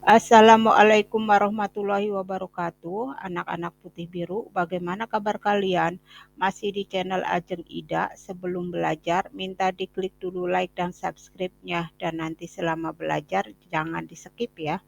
Assalamualaikum warahmatullahi wabarakatuh, anak-anak putih biru. Bagaimana kabar kalian? Masih di channel Ajeng Ida. Sebelum belajar, minta diklik dulu like dan subscribe-nya. Dan nanti selama belajar, jangan di-skip ya.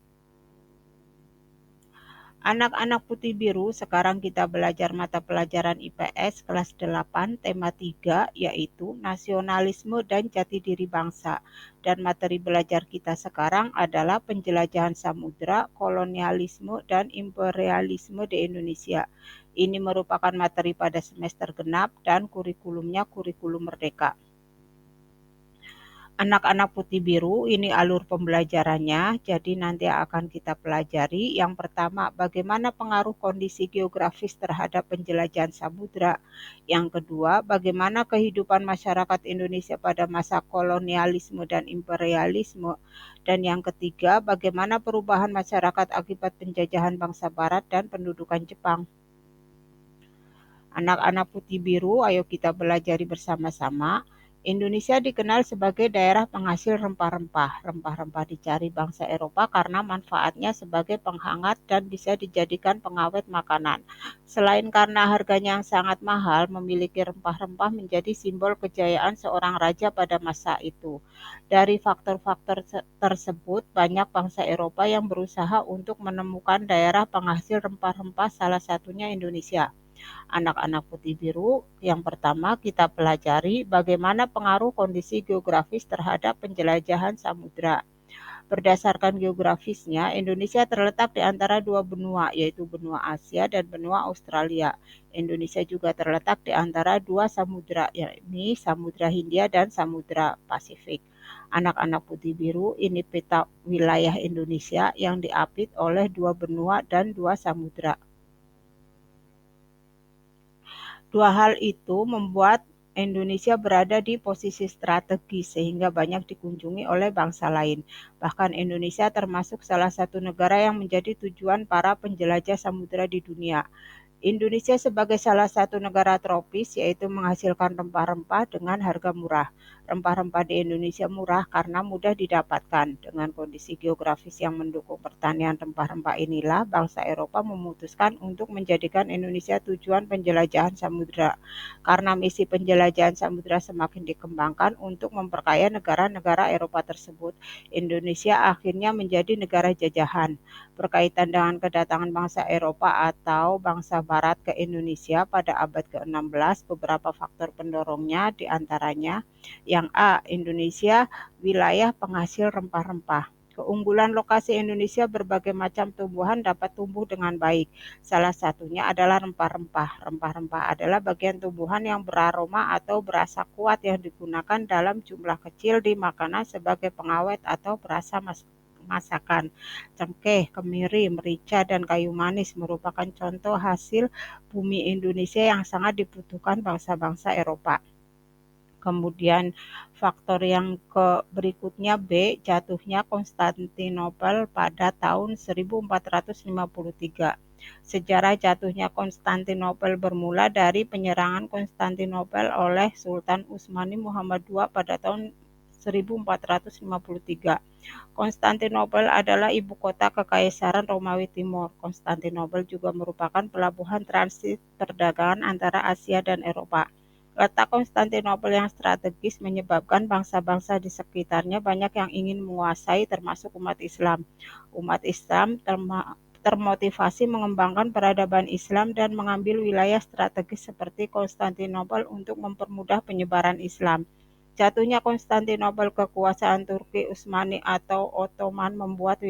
Anak-anak putih biru, sekarang kita belajar mata pelajaran IPS kelas 8, tema 3, yaitu nasionalisme dan jati diri bangsa. Dan materi belajar kita sekarang adalah penjelajahan samudra, kolonialisme, dan imperialisme di Indonesia. Ini merupakan materi pada semester genap dan kurikulumnya kurikulum merdeka. Anak-anak putih biru, ini alur pembelajarannya. Jadi nanti akan kita pelajari. Yang pertama, bagaimana pengaruh kondisi geografis terhadap penjelajahan samudra. Yang kedua, bagaimana kehidupan masyarakat Indonesia pada masa kolonialisme dan imperialisme. Dan yang ketiga, bagaimana perubahan masyarakat akibat penjajahan bangsa Barat dan pendudukan Jepang. Anak-anak putih biru, ayo kita belajari bersama-sama. Indonesia dikenal sebagai daerah penghasil rempah-rempah. Rempah-rempah dicari bangsa Eropa karena manfaatnya sebagai penghangat dan bisa dijadikan pengawet makanan. Selain karena harganya yang sangat mahal, memiliki rempah-rempah menjadi simbol kejayaan seorang raja pada masa itu. Dari faktor-faktor tersebut, banyak bangsa Eropa yang berusaha untuk menemukan daerah penghasil rempah-rempah, salah satunya Indonesia. Anak-anak putih biru, yang pertama kita pelajari bagaimana pengaruh kondisi geografis terhadap penjelajahan samudra. Berdasarkan geografisnya, Indonesia terletak di antara dua benua, yaitu benua Asia dan benua Australia. Indonesia juga terletak di antara dua samudra, yakni Samudra Hindia dan Samudra Pasifik. Anak-anak putih biru, ini peta wilayah Indonesia yang diapit oleh dua benua dan dua samudra. Dua hal itu membuat Indonesia berada di posisi strategis sehingga banyak dikunjungi oleh bangsa lain. Bahkan Indonesia termasuk salah satu negara yang menjadi tujuan para penjelajah samudera di dunia. Indonesia sebagai salah satu negara tropis yaitu menghasilkan rempah-rempah dengan harga murah. Rempah-rempah di Indonesia murah karena mudah didapatkan. Dengan kondisi geografis yang mendukung pertanian rempah-rempah inilah bangsa Eropa memutuskan untuk menjadikan Indonesia tujuan penjelajahan samudera. Karena misi penjelajahan samudera semakin dikembangkan untuk memperkaya negara-negara Eropa tersebut, Indonesia akhirnya menjadi negara jajahan. Berkaitan dengan kedatangan bangsa Eropa atau bangsa Barat ke Indonesia pada abad ke-16, beberapa faktor pendorongnya diantaranya yang A. Indonesia wilayah penghasil rempah-rempah. Keunggulan lokasi Indonesia berbagai macam tumbuhan dapat tumbuh dengan baik. Salah satunya adalah rempah-rempah. Rempah-rempah adalah bagian tumbuhan yang beraroma atau berasa kuat yang digunakan dalam jumlah kecil di makanan sebagai pengawet atau berasa masakan. Cengkeh, kemiri, merica, dan kayu manis merupakan contoh hasil bumi Indonesia yang sangat dibutuhkan bangsa-bangsa Eropa. Kemudian faktor yang berikutnya B, jatuhnya Konstantinopel pada tahun 1453. Sejarah jatuhnya Konstantinopel bermula dari penyerangan Konstantinopel oleh Sultan Utsmani Muhammad II pada tahun 1453. Konstantinopel adalah ibu kota Kekaisaran Romawi Timur. Konstantinopel juga merupakan pelabuhan transit perdagangan antara Asia dan Eropa. Letak Konstantinopel yang strategis menyebabkan bangsa-bangsa di sekitarnya banyak yang ingin menguasai termasuk umat Islam. Umat Islam termotivasi mengembangkan peradaban Islam dan mengambil wilayah strategis seperti Konstantinopel untuk mempermudah penyebaran Islam. Jatuhnya Konstantinopel kekuasaan Turki Utsmani atau Ottoman membuat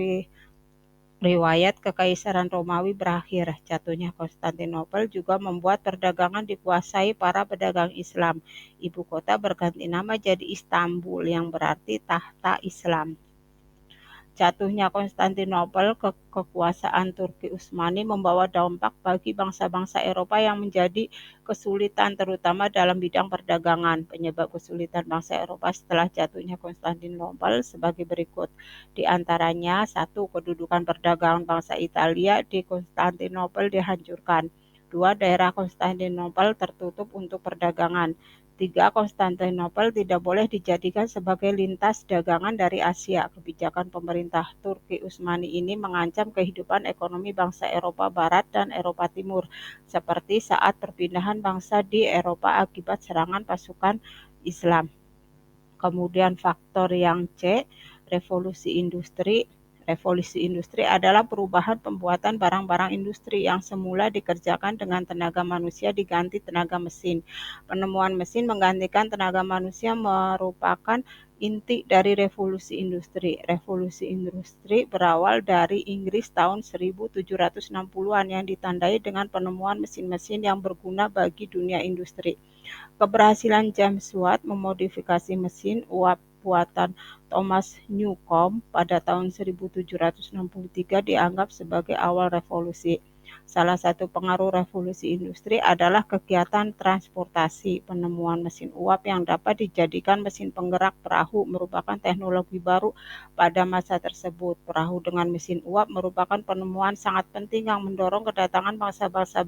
riwayat Kekaisaran Romawi berakhir. Jatuhnya Konstantinopel juga membuat perdagangan dikuasai para pedagang Islam. Ibu kota berganti nama jadi Istanbul yang berarti tahta Islam. Jatuhnya Konstantinopel ke kekuasaan Turki Utsmani membawa dampak bagi bangsa-bangsa Eropa yang menjadi kesulitan terutama dalam bidang perdagangan. Penyebab kesulitan bangsa Eropa setelah jatuhnya Konstantinopel sebagai berikut. Di antaranya, satu, kedudukan perdagangan bangsa Italia di Konstantinopel dihancurkan. Dua, daerah Konstantinopel tertutup untuk perdagangan. Tiga, Konstantinopel tidak boleh dijadikan sebagai lintas dagangan dari Asia. Kebijakan pemerintah Turki Utsmani ini mengancam kehidupan ekonomi bangsa Eropa Barat dan Eropa Timur, seperti saat perpindahan bangsa di Eropa akibat serangan pasukan Islam. Kemudian faktor yang C, revolusi industri. Revolusi industri adalah perubahan pembuatan barang-barang industri yang semula dikerjakan dengan tenaga manusia diganti tenaga mesin. Penemuan mesin menggantikan tenaga manusia merupakan inti dari revolusi industri. Revolusi industri berawal dari Inggris tahun 1760-an yang ditandai dengan penemuan mesin-mesin yang berguna bagi dunia industri. Keberhasilan James Watt memodifikasi mesin uap buatan Thomas Newcomb pada tahun 1763 dianggap sebagai awal revolusi. Salah satu pengaruh revolusi industri adalah kegiatan transportasi. Penemuan mesin uap yang dapat dijadikan mesin penggerak perahu merupakan teknologi baru pada masa tersebut. Perahu dengan mesin uap merupakan penemuan sangat penting yang mendorong kedatangan bangsa-bangsa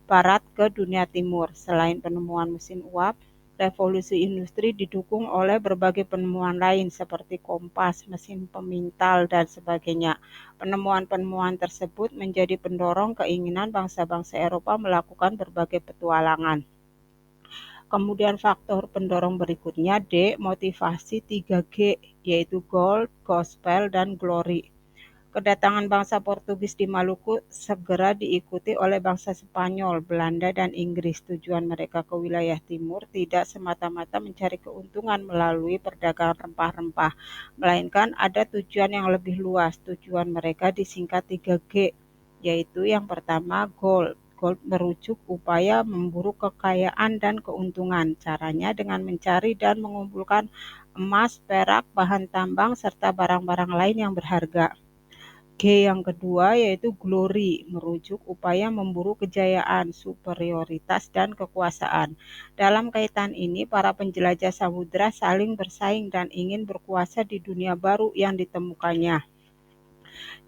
Barat ke dunia timur. Selain penemuan mesin uap, revolusi industri didukung oleh berbagai penemuan lain seperti kompas, mesin pemintal, dan sebagainya. Penemuan-penemuan tersebut menjadi pendorong keinginan bangsa-bangsa Eropa melakukan berbagai petualangan. Kemudian faktor pendorong berikutnya D, motivasi 3G, yaitu Gold, Gospel, dan Glory. Kedatangan bangsa Portugis di Maluku segera diikuti oleh bangsa Spanyol, Belanda, dan Inggris. Tujuan mereka ke wilayah timur tidak semata-mata mencari keuntungan melalui perdagangan rempah-rempah, melainkan ada tujuan yang lebih luas. Tujuan mereka disingkat 3G, yaitu yang pertama gold. Gold merujuk upaya memburu kekayaan dan keuntungan. Caranya dengan mencari dan mengumpulkan emas, perak, bahan tambang, serta barang-barang lain yang berharga. G yang kedua yaitu glory, merujuk upaya memburu kejayaan, superioritas, dan kekuasaan. Dalam kaitan ini, para penjelajah samudra saling bersaing dan ingin berkuasa di dunia baru yang ditemukannya.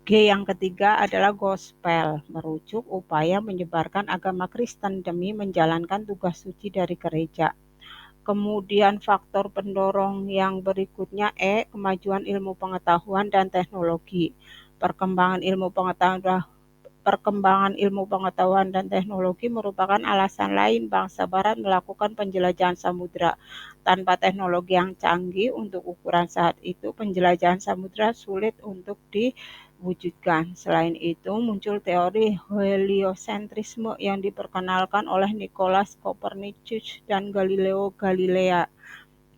G yang ketiga adalah gospel, merujuk upaya menyebarkan agama Kristen demi menjalankan tugas suci dari gereja. Kemudian faktor pendorong yang berikutnya E, kemajuan ilmu pengetahuan dan teknologi. Perkembangan ilmu pengetahuan Perkembangan ilmu pengetahuan dan teknologi merupakan alasan lain bangsa Barat melakukan penjelajahan samudra. Tanpa teknologi yang canggih untuk ukuran saat itu, penjelajahan samudra sulit untuk diwujudkan. Selain itu, muncul teori heliosentrisme yang diperkenalkan oleh Nicolaus Copernicus dan Galileo Galilei.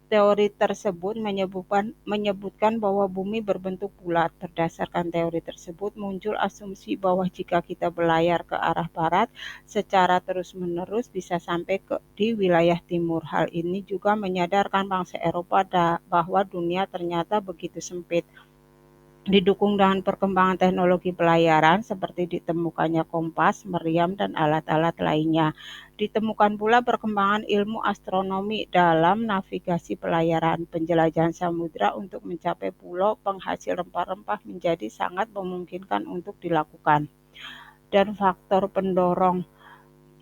Teori tersebut menyebutkan bahwa bumi berbentuk bulat. Berdasarkan teori tersebut, muncul asumsi bahwa jika kita berlayar ke arah barat secara terus-menerus bisa sampai di wilayah timur. Hal ini juga menyadarkan bangsa Eropa bahwa dunia ternyata begitu sempit. Didukung dengan perkembangan teknologi pelayaran seperti ditemukannya kompas, meriam, dan alat-alat lainnya. Ditemukan pula perkembangan ilmu astronomi dalam navigasi pelayaran. Penjelajahan samudra untuk mencapai pulau penghasil rempah-rempah menjadi sangat memungkinkan untuk dilakukan. Dan faktor pendorong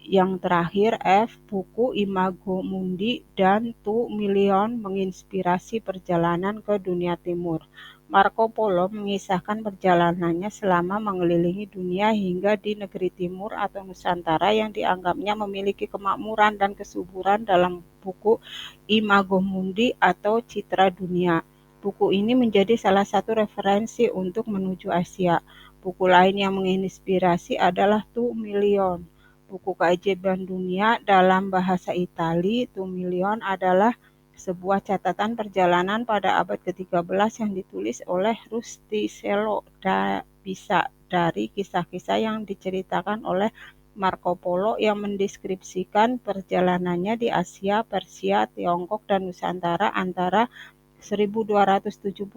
yang terakhir F, buku Imago Mundi dan Tu Million menginspirasi perjalanan ke dunia timur. Marco Polo mengisahkan perjalanannya selama mengelilingi dunia hingga di negeri timur atau Nusantara yang dianggapnya memiliki kemakmuran dan kesuburan dalam buku Imago Mundi atau Citra Dunia. Buku ini menjadi salah satu referensi untuk menuju Asia. Buku lain yang menginspirasi adalah Tu Million. Buku keajaiban dunia dalam bahasa Itali, Tu Million adalah sebuah catatan perjalanan pada abad ke-13 yang ditulis oleh Rustichello bisa dari kisah-kisah yang diceritakan oleh Marco Polo yang mendeskripsikan perjalanannya di Asia, Persia, Tiongkok, dan Nusantara antara 1276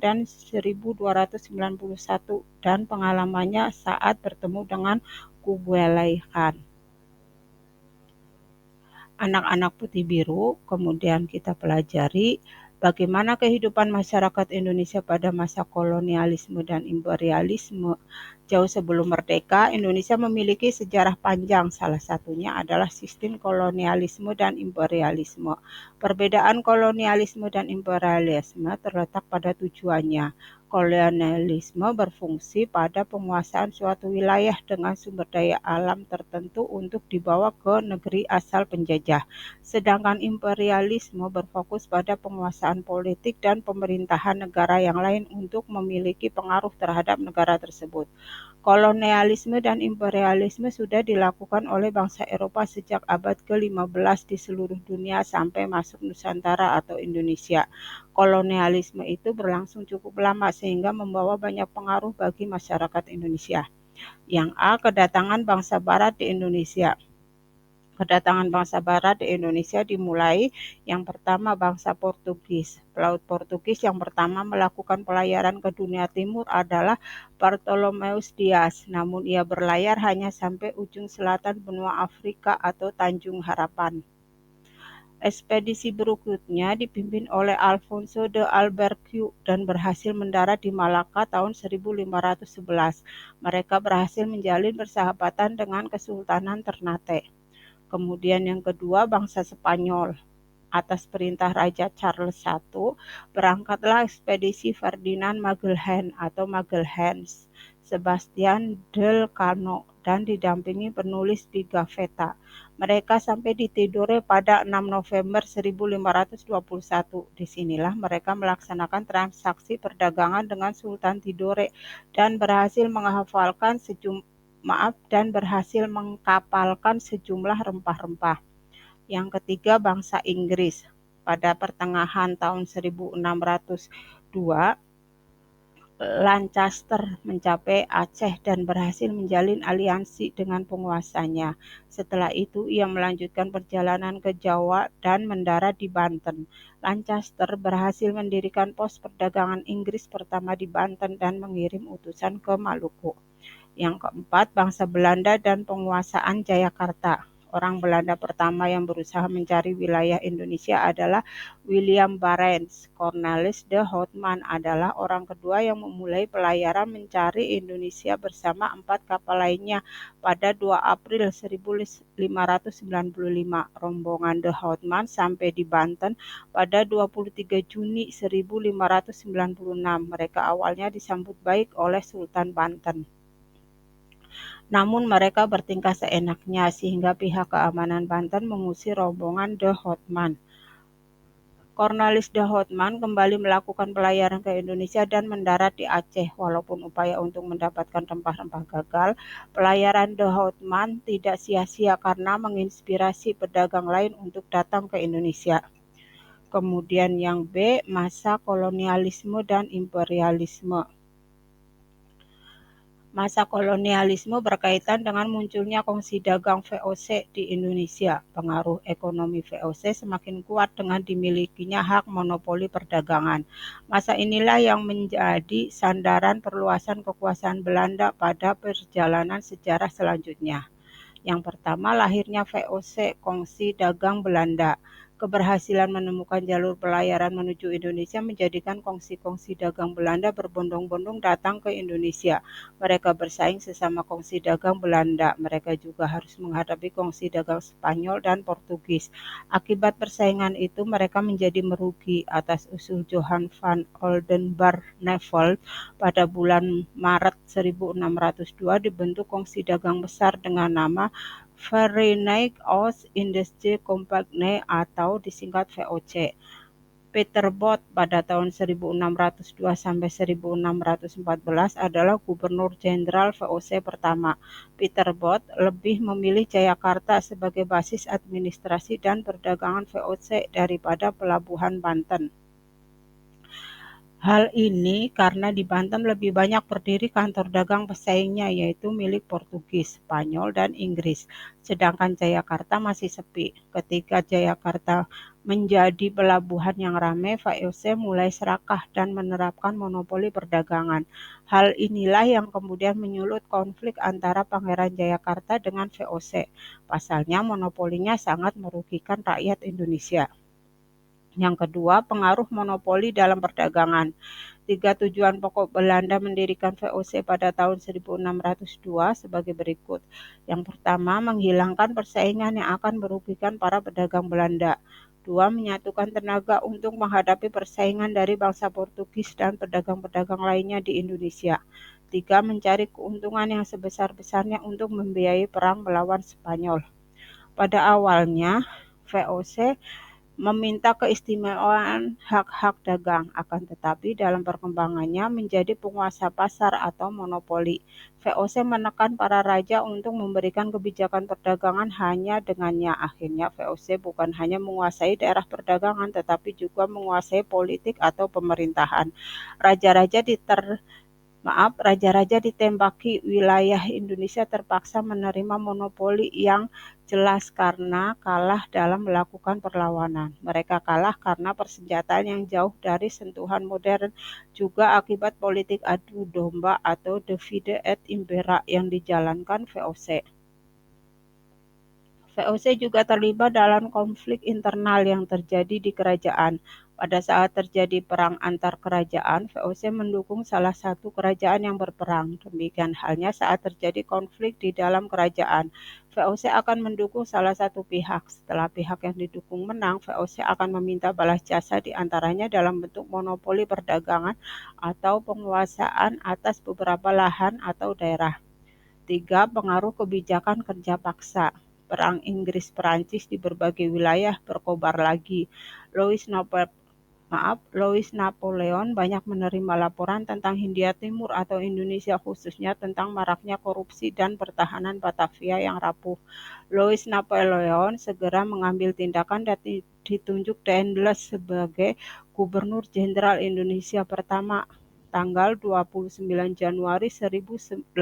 dan 1291 dan pengalamannya saat bertemu dengan Kublai Khan. Anak-anak putih biru, kemudian kita pelajari Bagaimana kehidupan masyarakat Indonesia pada masa kolonialisme dan imperialisme? Jauh sebelum merdeka, Indonesia memiliki sejarah panjang, salah satunya adalah sistem kolonialisme dan imperialisme. Perbedaan kolonialisme dan imperialisme terletak pada tujuannya. Kolonialisme berfungsi pada penguasaan suatu wilayah dengan sumber daya alam tertentu untuk dibawa ke negeri asal penjajah. Sedangkan imperialisme berfokus pada penguasaan politik dan pemerintahan negara yang lain untuk memiliki pengaruh terhadap negara tersebut. Kolonialisme dan imperialisme sudah dilakukan oleh bangsa Eropa sejak abad ke-15 di seluruh dunia sampai masuk Nusantara atau Indonesia. Kolonialisme itu berlangsung cukup lama sehingga membawa banyak pengaruh bagi masyarakat Indonesia. Yang A. Kedatangan bangsa Barat di Indonesia. Kedatangan bangsa Barat di Indonesia dimulai yang pertama bangsa Portugis. Pelaut Portugis yang pertama melakukan pelayaran ke dunia timur adalah Bartolomeus Dias, namun ia berlayar hanya sampai ujung selatan benua Afrika atau Tanjung Harapan. Ekspedisi berikutnya dipimpin oleh Alfonso de Albuquerque dan berhasil mendarat di Malaka tahun 1511. Mereka berhasil menjalin persahabatan dengan Kesultanan Ternate. Kemudian yang kedua bangsa Spanyol. Atas perintah Raja Charles I, berangkatlah ekspedisi Ferdinand Magellan atau Magalhães, Sebastian Elcano, dan didampingi penulis Pigafetta. Mereka sampai di Tidore pada 6 November 1521. Disinilah mereka melaksanakan transaksi perdagangan dengan Sultan Tidore dan berhasil mengkapalkan sejumlah rempah-rempah. Yang ketiga bangsa Inggris. Pada pertengahan tahun 1602, Lancaster mencapai Aceh dan berhasil menjalin aliansi dengan penguasanya. Setelah itu ia melanjutkan perjalanan ke Jawa dan mendarat di Banten. Lancaster berhasil mendirikan pos perdagangan Inggris pertama di Banten dan mengirim utusan ke Maluku. Yang keempat, bangsa Belanda dan penguasaan Jayakarta. Orang Belanda pertama yang berusaha mencari wilayah Indonesia adalah William Barents. Cornelis de Houtman adalah orang kedua yang memulai pelayaran mencari Indonesia bersama 4 kapal lainnya pada 2 April 1595. Rombongan de Houtman sampai di Banten pada 23 Juni 1596. Mereka awalnya disambut baik oleh Sultan Banten. Namun mereka bertingkah seenaknya sehingga pihak keamanan Banten mengusir rombongan de Houtman. Cornelis de Houtman kembali melakukan pelayaran ke Indonesia dan mendarat di Aceh. Walaupun upaya untuk mendapatkan rempah-rempah gagal, pelayaran de Houtman tidak sia-sia karena menginspirasi pedagang lain untuk datang ke Indonesia. Kemudian yang B, masa kolonialisme dan imperialisme. Masa kolonialisme berkaitan dengan munculnya kongsi dagang VOC di Indonesia. Pengaruh ekonomi VOC semakin kuat dengan dimilikinya hak monopoli perdagangan. Masa inilah yang menjadi sandaran perluasan kekuasaan Belanda pada perjalanan sejarah selanjutnya. Yang pertama, lahirnya VOC, Kongsi Dagang Belanda. Keberhasilan menemukan jalur pelayaran menuju Indonesia menjadikan kongsi-kongsi dagang Belanda berbondong-bondong datang ke Indonesia. Mereka bersaing sesama kongsi dagang Belanda. Mereka juga harus menghadapi kongsi dagang Spanyol dan Portugis. Akibat persaingan itu mereka menjadi merugi. Atas usul Johan van Oldenbarnevelt, pada bulan Maret 1602 dibentuk kongsi dagang besar dengan nama Verenigde Oost-Indische Compagnie atau disingkat VOC. Peter Both pada tahun 1602 sampai 1614 adalah Gubernur Jenderal VOC pertama. Peter Both lebih memilih Jayakarta sebagai basis administrasi dan perdagangan VOC daripada pelabuhan Banten. Hal ini karena di Banten lebih banyak berdiri kantor dagang pesaingnya yaitu milik Portugis, Spanyol, dan Inggris, sedangkan Jayakarta masih sepi. Ketika Jayakarta menjadi pelabuhan yang ramai, VOC mulai serakah dan menerapkan monopoli perdagangan. Hal inilah yang kemudian menyulut konflik antara Pangeran Jayakarta dengan VOC. Pasalnya monopolinya sangat merugikan rakyat Indonesia. Yang kedua, pengaruh monopoli dalam perdagangan. Tiga tujuan pokok Belanda mendirikan VOC pada tahun 1602 sebagai berikut. Yang pertama, menghilangkan persaingan yang akan merugikan para pedagang Belanda. Dua, menyatukan tenaga untuk menghadapi persaingan dari bangsa Portugis dan pedagang-pedagang lainnya di Indonesia. Tiga, mencari keuntungan yang sebesar-besarnya untuk membiayai perang melawan Spanyol. Pada awalnya, VOC meminta keistimewaan hak-hak dagang, akan tetapi dalam perkembangannya menjadi penguasa pasar atau monopoli. VOC menekan para raja untuk memberikan kebijakan perdagangan hanya dengannya. Akhirnya VOC bukan hanya menguasai daerah perdagangan tetapi juga menguasai politik atau pemerintahan. Raja-raja diter Raja-raja ditembaki wilayah Indonesia terpaksa menerima monopoli yang jelas karena kalah dalam melakukan perlawanan. Mereka kalah karena persenjataan yang jauh dari sentuhan modern, juga akibat politik adu domba atau divide et impera yang dijalankan VOC. VOC juga terlibat dalam konflik internal yang terjadi di kerajaan. Pada saat terjadi perang antar kerajaan, VOC mendukung salah satu kerajaan yang berperang. Demikian halnya saat terjadi konflik di dalam kerajaan, VOC akan mendukung salah satu pihak. Setelah pihak yang didukung menang, VOC akan meminta balas jasa di antaranya dalam bentuk monopoli perdagangan atau penguasaan atas beberapa lahan atau daerah. Tiga, pengaruh kebijakan kerja paksa. Perang Inggris-Perancis di berbagai wilayah berkobar lagi. Louis Napoleon banyak menerima laporan tentang Hindia Timur atau Indonesia, khususnya tentang maraknya korupsi dan pertahanan Batavia yang rapuh. Louis Napoleon segera mengambil tindakan dan ditunjuk Daendels sebagai Gubernur Jenderal Indonesia pertama tanggal 29 Januari 1807.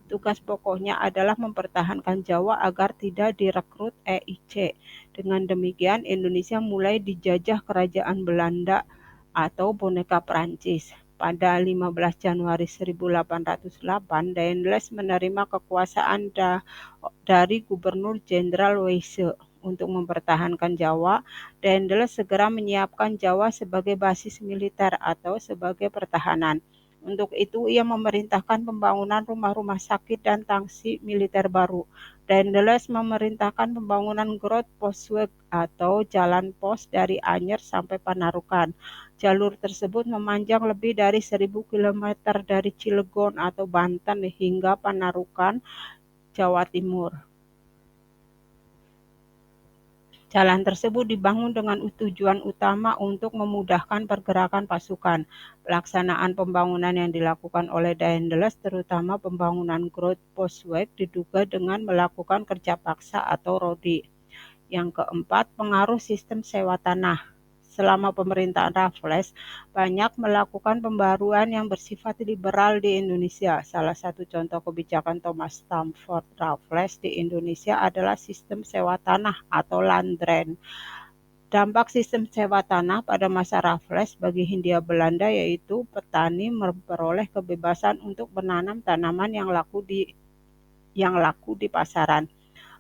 Tugas pokoknya adalah mempertahankan Jawa agar tidak direkrut EIC. Dengan demikian, Indonesia mulai dijajah Kerajaan Belanda atau boneka Prancis. Pada 15 Januari 1808, Daendels menerima kekuasaan dari Gubernur Jenderal Weyse. Untuk mempertahankan Jawa, Daendels segera menyiapkan Jawa sebagai basis militer atau sebagai pertahanan. Untuk itu, ia memerintahkan pembangunan rumah-rumah sakit dan tangsi militer baru. Daendels memerintahkan pembangunan Groot Postweg atau jalan pos dari Anyer sampai Panarukan. Jalur tersebut memanjang lebih dari 1.000 km dari Cilegon atau Banten hingga Panarukan, Jawa Timur. Jalan tersebut dibangun dengan tujuan utama untuk memudahkan pergerakan pasukan. Pelaksanaan pembangunan yang dilakukan oleh Daendels, terutama pembangunan Groot Postweg, diduga dengan melakukan kerja paksa atau rodi. Yang keempat, pengaruh sistem sewa tanah. Selama pemerintahan Raffles, banyak melakukan pembaruan yang bersifat liberal di Indonesia. Salah satu contoh kebijakan Thomas Stamford Raffles di Indonesia adalah sistem sewa tanah atau land rent. Dampak sistem sewa tanah pada masa Raffles bagi Hindia Belanda yaitu petani memperoleh kebebasan untuk menanam tanaman yang laku di pasaran.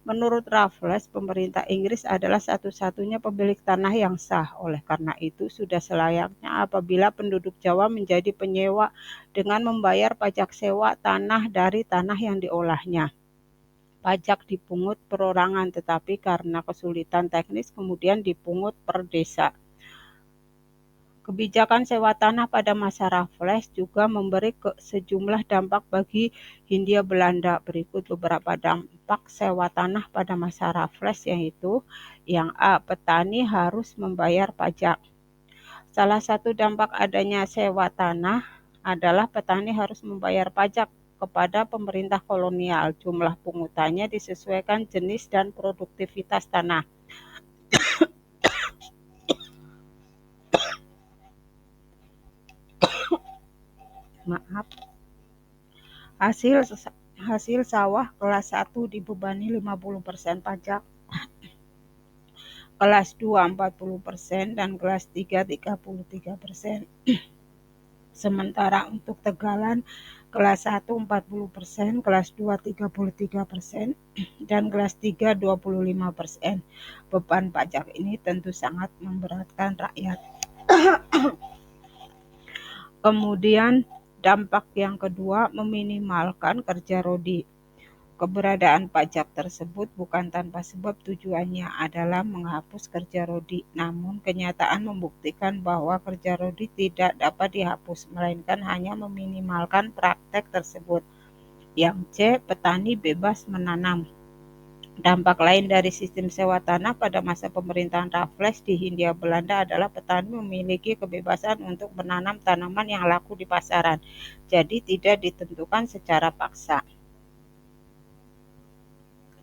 Menurut Raffles, pemerintah Inggris adalah satu-satunya pemilik tanah yang sah. Oleh karena itu, sudah selayaknya apabila penduduk Jawa menjadi penyewa dengan membayar pajak sewa tanah dari tanah yang diolahnya. Pajak dipungut perorangan, tetapi karena kesulitan teknis kemudian dipungut per desa. Kebijakan sewa tanah pada masa Raffles juga memberi sejumlah dampak bagi Hindia Belanda. Berikut beberapa dampak sewa tanah pada masa Raffles, yaitu yang A. Petani harus membayar pajak. Salah satu dampak adanya sewa tanah adalah petani harus membayar pajak kepada pemerintah kolonial. Jumlah pungutannya disesuaikan jenis dan produktivitas tanah. Hasil sawah kelas 1 dibebani 50% pajak, kelas 2 40%, dan kelas 3 33%. Sementara untuk tegalan kelas 1 40%, kelas 2 33%, dan kelas 3 25%. Beban pajak ini tentu sangat memberatkan rakyat. Kemudian dampak yang kedua, meminimalkan kerja rodi. Keberadaan pajak tersebut bukan tanpa sebab, tujuannya adalah menghapus kerja rodi. Namun kenyataan membuktikan bahwa kerja rodi tidak dapat dihapus, melainkan hanya meminimalkan praktek tersebut. Yang C. Petani bebas menanam. Dampak lain dari sistem sewa tanah pada masa pemerintahan Raffles di Hindia Belanda adalah petani memiliki kebebasan untuk menanam tanaman yang laku di pasaran, jadi tidak ditentukan secara paksa.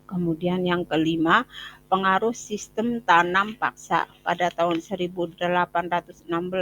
Kemudian yang kelima, pengaruh sistem tanam paksa. Pada tahun 1816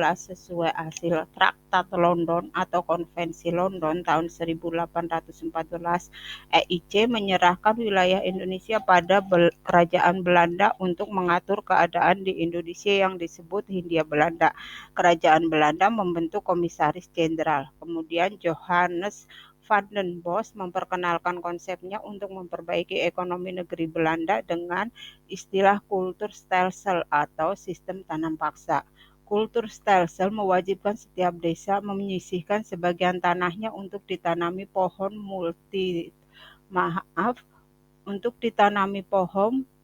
sesuai hasil Traktat London atau Konvensi London tahun 1814, EIC menyerahkan wilayah Indonesia pada Kerajaan Belanda untuk mengatur keadaan di Indonesia yang disebut Hindia Belanda. Kerajaan Belanda membentuk komisaris jenderal. Kemudian Johannes Van den Bos memperkenalkan konsepnya untuk memperbaiki ekonomi negeri Belanda dengan istilah kulturstelsel atau sistem tanam paksa. Kulturstelsel mewajibkan setiap desa menyisihkan sebagian tanahnya untuk ditanami pohon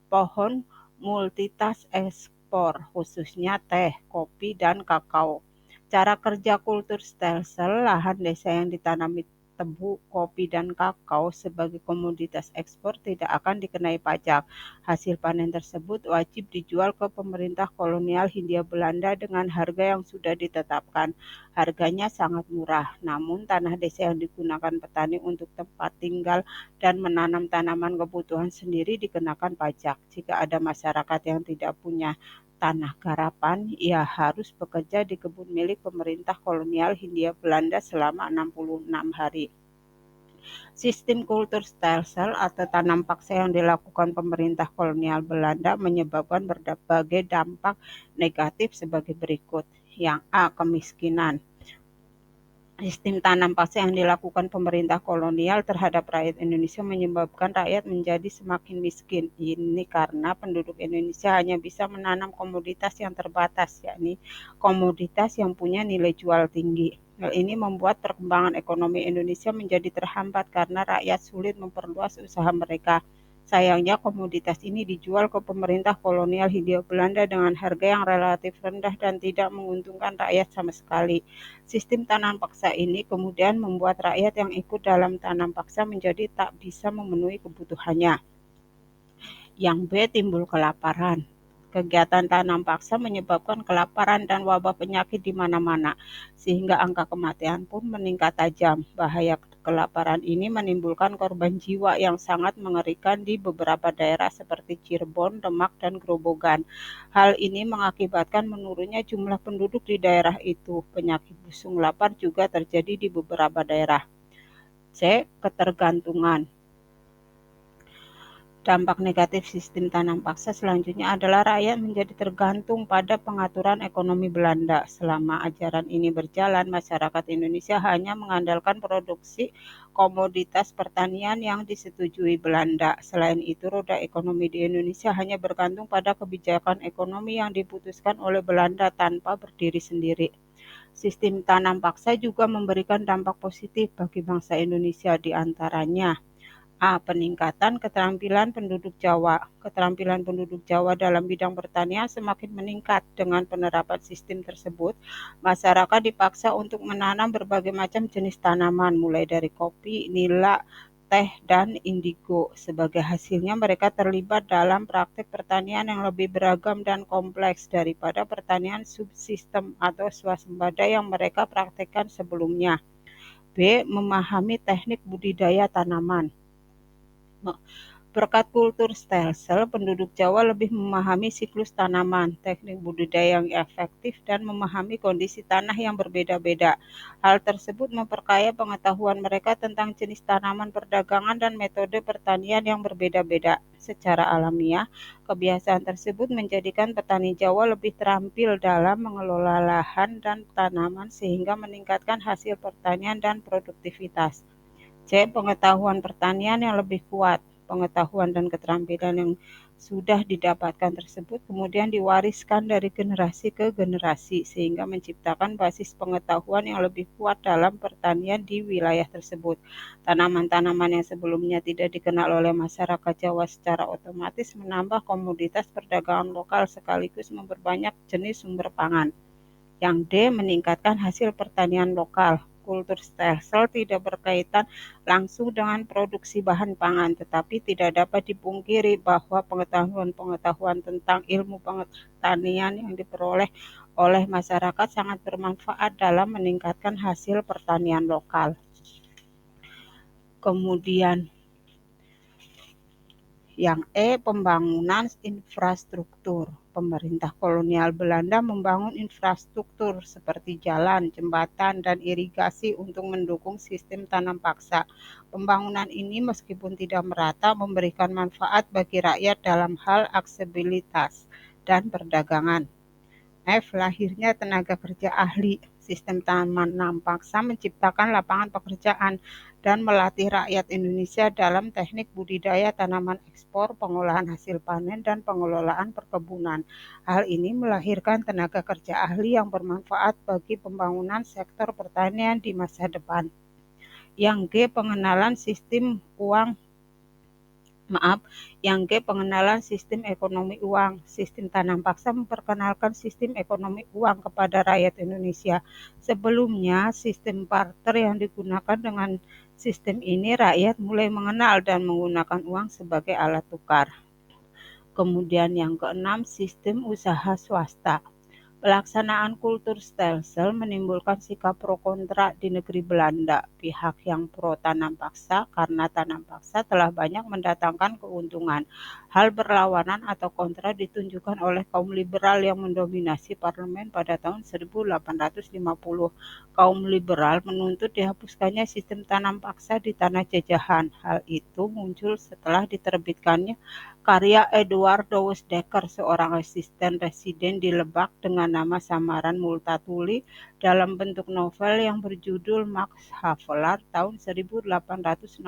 pohon multitas ekspor, khususnya teh, kopi, dan kakao. Cara kerja kulturstelsel, lahan desa yang ditanami tebu, kopi, dan kakao sebagai komoditas ekspor tidak akan dikenai pajak. Hasil panen tersebut wajib dijual ke pemerintah kolonial Hindia Belanda dengan harga yang sudah ditetapkan. Harganya sangat murah, namun tanah desa yang digunakan petani untuk tempat tinggal dan menanam tanaman kebutuhan sendiri dikenakan pajak. Jika ada masyarakat yang tidak punya tanah garapan, ia harus bekerja di kebun milik pemerintah kolonial Hindia Belanda selama 66 hari. Sistem kulturstelsel atau tanam paksa yang dilakukan pemerintah kolonial Belanda menyebabkan berbagai dampak negatif sebagai berikut. Yang A. Kemiskinan. Sistem tanam paksa yang dilakukan pemerintah kolonial terhadap rakyat Indonesia menyebabkan rakyat menjadi semakin miskin. Ini karena penduduk Indonesia hanya bisa menanam komoditas yang terbatas, yakni komoditas yang punya nilai jual tinggi. Hal ini membuat perkembangan ekonomi Indonesia menjadi terhambat karena rakyat sulit memperluas usaha mereka. Sayangnya komoditas ini dijual ke pemerintah kolonial Hindia Belanda dengan harga yang relatif rendah dan tidak menguntungkan rakyat sama sekali. Sistem tanam paksa ini kemudian membuat rakyat yang ikut dalam tanam paksa menjadi tak bisa memenuhi kebutuhannya. Yang B. Timbul kelaparan. Kegiatan tanam paksa menyebabkan kelaparan dan wabah penyakit di mana-mana, sehingga angka kematian pun meningkat tajam. Bahaya kelaparan ini menimbulkan korban jiwa yang sangat mengerikan di beberapa daerah seperti Cirebon, Demak, dan Grobogan. Hal ini mengakibatkan menurunnya jumlah penduduk di daerah itu. Penyakit busung lapar juga terjadi di beberapa daerah. C. Ketergantungan. Dampak negatif sistem tanam paksa selanjutnya adalah rakyat menjadi tergantung pada pengaturan ekonomi Belanda. Selama ajaran ini berjalan, masyarakat Indonesia hanya mengandalkan produksi komoditas pertanian yang disetujui Belanda. Selain itu, roda ekonomi di Indonesia hanya bergantung pada kebijakan ekonomi yang diputuskan oleh Belanda tanpa berdiri sendiri. Sistem tanam paksa juga memberikan dampak positif bagi bangsa Indonesia, di antaranya A. Peningkatan keterampilan penduduk Jawa. Keterampilan penduduk Jawa dalam bidang pertanian semakin meningkat. Dengan penerapan sistem tersebut, masyarakat dipaksa untuk menanam berbagai macam jenis tanaman, mulai dari kopi, nila, teh, dan indigo. Sebagai hasilnya, mereka terlibat dalam praktik pertanian yang lebih beragam dan kompleks daripada pertanian subsistem atau swasembada yang mereka praktekkan sebelumnya. B. Memahami teknik budidaya tanaman. Berkat kultur stelsel, penduduk Jawa lebih memahami siklus tanaman, teknik budidaya yang efektif, dan memahami kondisi tanah yang berbeda-beda. Hal tersebut memperkaya pengetahuan mereka tentang jenis tanaman perdagangan dan metode pertanian yang berbeda-beda. Secara alamiah, kebiasaan tersebut menjadikan petani Jawa lebih terampil dalam mengelola lahan dan tanaman sehingga meningkatkan hasil pertanian dan produktivitas. C. Pengetahuan pertanian yang lebih kuat. Pengetahuan dan keterampilan yang sudah didapatkan tersebut kemudian diwariskan dari generasi ke generasi sehingga menciptakan basis pengetahuan yang lebih kuat dalam pertanian di wilayah tersebut. Tanaman-tanaman yang sebelumnya tidak dikenal oleh masyarakat Jawa secara otomatis menambah komoditas perdagangan lokal sekaligus memperbanyak jenis sumber pangan. Yang D. Meningkatkan hasil pertanian lokal. Kultur stelsel tidak berkaitan langsung dengan produksi bahan pangan, tetapi tidak dapat dipungkiri bahwa pengetahuan-pengetahuan tentang ilmu pertanian yang diperoleh oleh masyarakat sangat bermanfaat dalam meningkatkan hasil pertanian lokal. Kemudian yang E. Pembangunan infrastruktur. Pemerintah kolonial Belanda membangun infrastruktur seperti jalan, jembatan, dan irigasi untuk mendukung sistem tanam paksa. Pembangunan ini meskipun tidak merata memberikan manfaat bagi rakyat dalam hal aksesibilitas dan perdagangan. F. Lahirnya tenaga kerja ahli. Sistem tanam paksa menciptakan lapangan pekerjaan dan melatih rakyat Indonesia dalam teknik budidaya tanaman ekspor, pengolahan hasil panen, dan pengelolaan perkebunan. Hal ini melahirkan tenaga kerja ahli yang bermanfaat bagi pembangunan sektor pertanian di masa depan. Yang G. Pengenalan sistem ekonomi uang. Sistem tanam paksa memperkenalkan sistem ekonomi uang kepada rakyat Indonesia. Sebelumnya, sistem barter yang digunakan dengan sistem ini rakyat mulai mengenal dan menggunakan uang sebagai alat tukar. Kemudian yang keenam, sistem usaha swasta. Pelaksanaan kultur stelsel menimbulkan sikap pro kontra di negeri Belanda. Pihak yang pro tanam paksa karena tanam paksa telah banyak mendatangkan keuntungan. Hal berlawanan atau kontra ditunjukkan oleh kaum liberal yang mendominasi parlemen pada tahun 1850. Kaum liberal menuntut dihapuskannya sistem tanam paksa di tanah jajahan. Hal itu muncul setelah diterbitkannya karya Eduardus Dekker, seorang asisten residen di Lebak dengan nama samaran Multatuli, dalam bentuk novel yang berjudul Max Havelaar tahun 1860.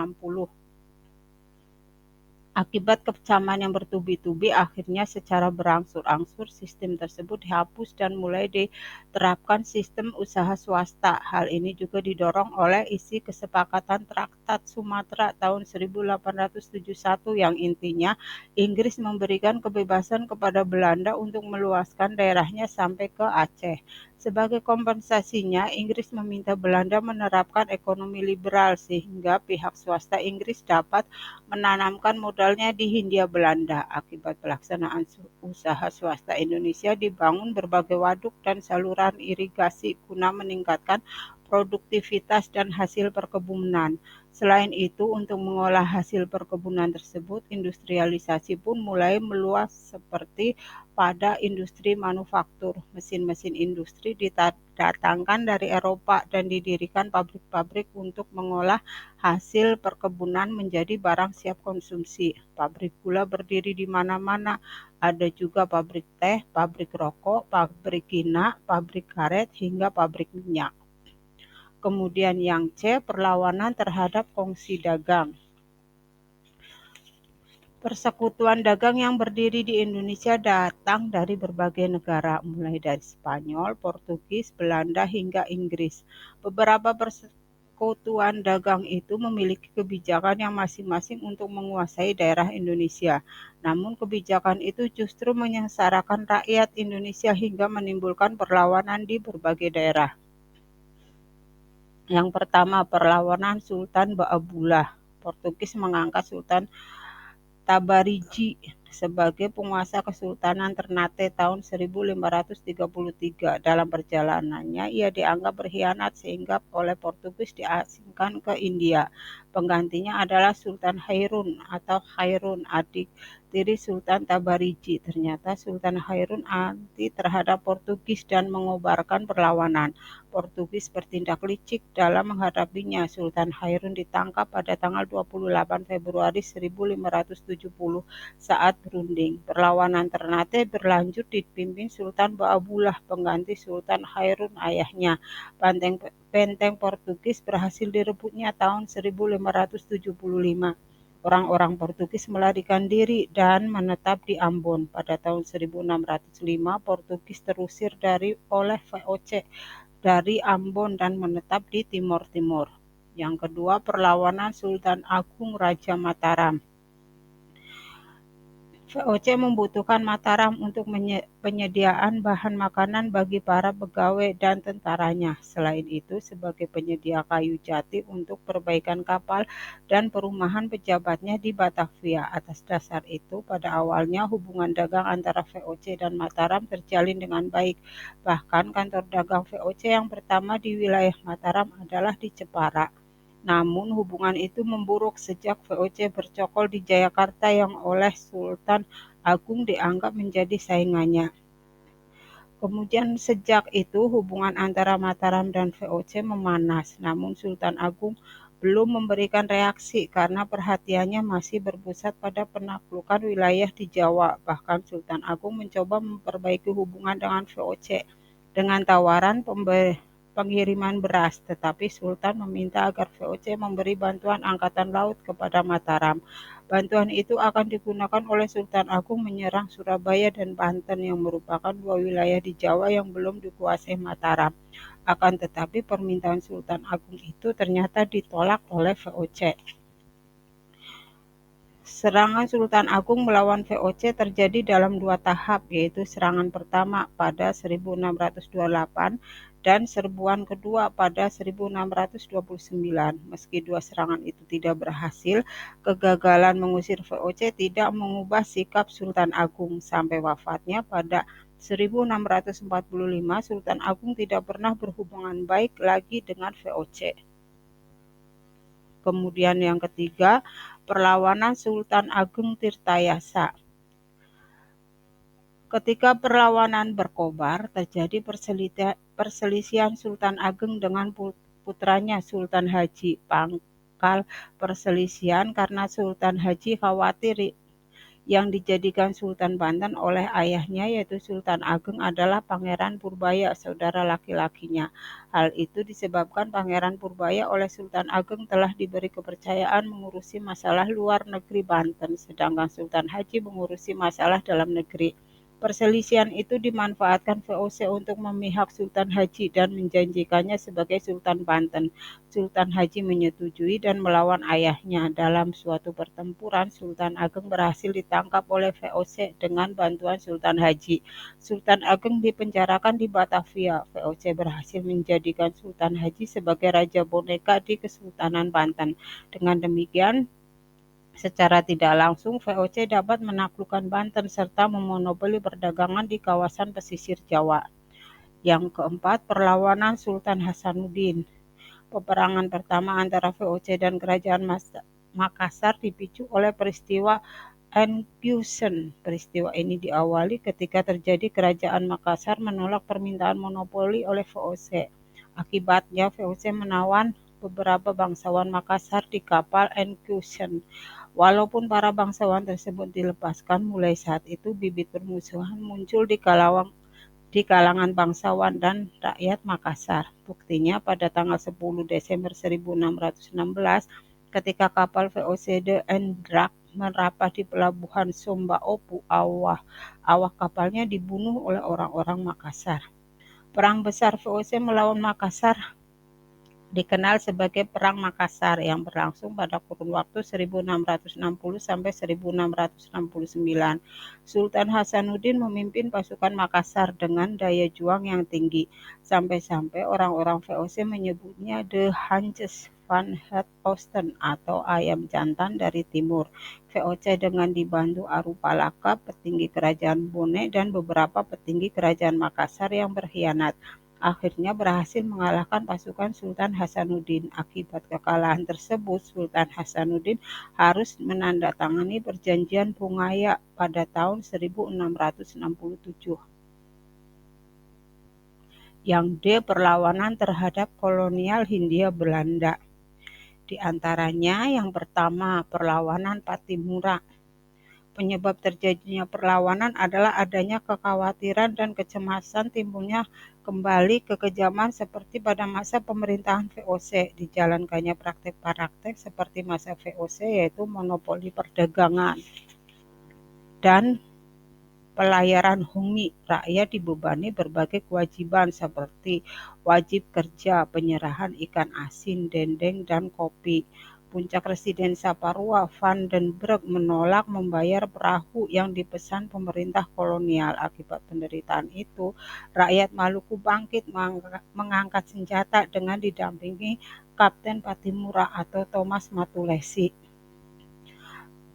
Akibat kecaman yang bertubi-tubi, akhirnya secara berangsur-angsur sistem tersebut dihapus dan mulai diterapkan sistem usaha swasta. Hal ini juga didorong oleh isi kesepakatan Traktat Sumatera tahun 1871 yang intinya Inggris memberikan kebebasan kepada Belanda untuk meluaskan daerahnya sampai ke Aceh. Sebagai kompensasinya, Inggris meminta Belanda menerapkan ekonomi liberal sehingga pihak swasta Inggris dapat menanamkan modalnya di Hindia Belanda. Akibat pelaksanaan usaha swasta Indonesia dibangun berbagai waduk dan saluran irigasi guna meningkatkan produktivitas dan hasil perkebunan. Selain itu, untuk mengolah hasil perkebunan tersebut, industrialisasi pun mulai meluas seperti pada industri manufaktur. Mesin-mesin industri didatangkan dari Eropa dan didirikan pabrik-pabrik untuk mengolah hasil perkebunan menjadi barang siap konsumsi. Pabrik gula berdiri di mana-mana. Ada juga pabrik teh, pabrik rokok, pabrik kina, pabrik karet, hingga pabrik minyak. Kemudian yang C, perlawanan terhadap kongsi dagang. Persekutuan dagang yang berdiri di Indonesia datang dari berbagai negara, mulai dari Spanyol, Portugis, Belanda, hingga Inggris. Beberapa persekutuan dagang itu memiliki kebijakan yang masing-masing untuk menguasai daerah Indonesia. Namun kebijakan itu justru menyengsarakan rakyat Indonesia hingga menimbulkan perlawanan di berbagai daerah. Yang pertama, perlawanan Sultan Ba'abullah. Portugis mengangkat Sultan Tabarigi sebagai penguasa Kesultanan Ternate tahun 1533. Dalam perjalanannya, ia dianggap berkhianat sehingga oleh Portugis diasingkan ke India. Penggantinya adalah Sultan Hairun atau Khairun, adik tiri Sultan Tabarigi. Ternyata Sultan Hairun anti terhadap Portugis dan mengobarkan perlawanan. Portugis bertindak licik dalam menghadapinya. Sultan Hairun ditangkap pada tanggal 28 Februari 1570 saat berunding. Perlawanan Ternate berlanjut dipimpin Sultan Baabullah, pengganti Sultan Hairun ayahnya. Benteng Portugis berhasil direbutnya tahun 1575. Orang-orang Portugis melarikan diri dan menetap di Ambon. Pada tahun 1605, Portugis terusir oleh VOC dari Ambon dan menetap di Timor Timur. Yang kedua, perlawanan Sultan Agung Raja Mataram. VOC membutuhkan Mataram untuk penyediaan bahan makanan bagi para pegawai dan tentaranya. Selain itu, sebagai penyedia kayu jati untuk perbaikan kapal dan perumahan pejabatnya di Batavia. Atas dasar itu, pada awalnya hubungan dagang antara VOC dan Mataram terjalin dengan baik. Bahkan kantor dagang VOC yang pertama di wilayah Mataram adalah di Jepara. Namun hubungan itu memburuk sejak VOC bercokol di Jayakarta yang oleh Sultan Agung dianggap menjadi saingannya. Kemudian sejak itu hubungan antara Mataram dan VOC memanas, namun Sultan Agung belum memberikan reaksi karena perhatiannya masih berpusat pada penaklukan wilayah di Jawa. Bahkan Sultan Agung mencoba memperbaiki hubungan dengan VOC dengan tawaran pengiriman beras, tetapi Sultan meminta agar VOC memberi bantuan angkatan laut kepada Mataram. Bantuan itu akan digunakan oleh Sultan Agung menyerang Surabaya dan Banten yang merupakan dua wilayah di Jawa yang belum dikuasai Mataram. Akan tetapi permintaan Sultan Agung itu ternyata ditolak oleh VOC. Serangan Sultan Agung melawan VOC terjadi dalam dua tahap, yaitu serangan pertama pada 1628 dan serbuan kedua pada 1629. Meski dua serangan itu tidak berhasil, kegagalan mengusir VOC tidak mengubah sikap Sultan Agung. Sampai wafatnya pada 1645, Sultan Agung tidak pernah berhubungan baik lagi dengan VOC. Kemudian yang ketiga, perlawanan Sultan Agung Tirtayasa. Ketika perlawanan berkobar, terjadi perselisihan Sultan Agung dengan putranya Sultan Haji. Pangkal perselisihan karena Sultan Haji khawatir yang dijadikan Sultan Banten oleh ayahnya yaitu Sultan Ageng adalah Pangeran Purbaya, saudara laki-lakinya. Hal itu disebabkan Pangeran Purbaya oleh Sultan Ageng telah diberi kepercayaan mengurusi masalah luar negeri Banten, sedangkan Sultan Haji mengurusi masalah dalam negeri. Perselisihan itu dimanfaatkan VOC untuk memihak Sultan Haji dan menjanjikannya sebagai Sultan Banten. Sultan Haji menyetujui dan melawan ayahnya. Dalam suatu pertempuran, Sultan Ageng berhasil ditangkap oleh VOC dengan bantuan Sultan Haji. Sultan Ageng dipenjarakan di Batavia. VOC berhasil menjadikan Sultan Haji sebagai Raja Boneka di Kesultanan Banten. Dengan demikian, secara tidak langsung, VOC dapat menaklukkan Banten serta memonopoli perdagangan di kawasan pesisir Jawa. Yang keempat, perlawanan Sultan Hasanuddin. Peperangan pertama antara VOC dan Kerajaan Makassar dipicu oleh peristiwa Enkhuizen. Peristiwa ini diawali ketika terjadi Kerajaan Makassar menolak permintaan monopoli oleh VOC. Akibatnya, VOC menawan beberapa bangsawan Makassar di kapal Enkhuizen. Walaupun para bangsawan tersebut dilepaskan, mulai saat itu bibit permusuhan muncul di kalangan bangsawan dan rakyat Makassar. Buktinya pada tanggal 10 Desember 1616 ketika kapal VOC De Endrak merapat di pelabuhan Sombaopu, awak kapalnya dibunuh oleh orang-orang Makassar. Perang besar VOC melawan Makassar dikenal sebagai Perang Makassar yang berlangsung pada kurun waktu 1660 sampai 1669. Sultan Hasanuddin memimpin pasukan Makassar dengan daya juang yang tinggi, sampai-sampai orang-orang VOC menyebutnya The Hunches van het Oosten atau ayam jantan dari timur. VOC dengan dibantu Arupalaka, petinggi kerajaan Bone, dan beberapa petinggi kerajaan Makassar yang berkhianat, akhirnya berhasil mengalahkan pasukan Sultan Hasanuddin. Akibat kekalahan tersebut, Sultan Hasanuddin harus menandatangani Perjanjian Bungaya pada tahun 1667 yang perlawanan terhadap kolonial Hindia Belanda. Di antaranya yang pertama, perlawanan Pattimura. Penyebab terjadinya perlawanan adalah adanya kekhawatiran dan kecemasan timbulnya kembali kekejaman seperti pada masa pemerintahan VOC. Dijalankannya praktek-praktek seperti masa VOC, yaitu monopoli perdagangan dan pelayaran Hongmi. Rakyat dibebani berbagai kewajiban seperti wajib kerja, penyerahan ikan asin, dendeng, dan kopi. Puncak Residen Saparua, Van den Berg menolak membayar perahu yang dipesan pemerintah kolonial. Akibat penderitaan itu, rakyat Maluku bangkit mengangkat senjata dengan didampingi Kapten Pattimura atau Thomas Matulesi.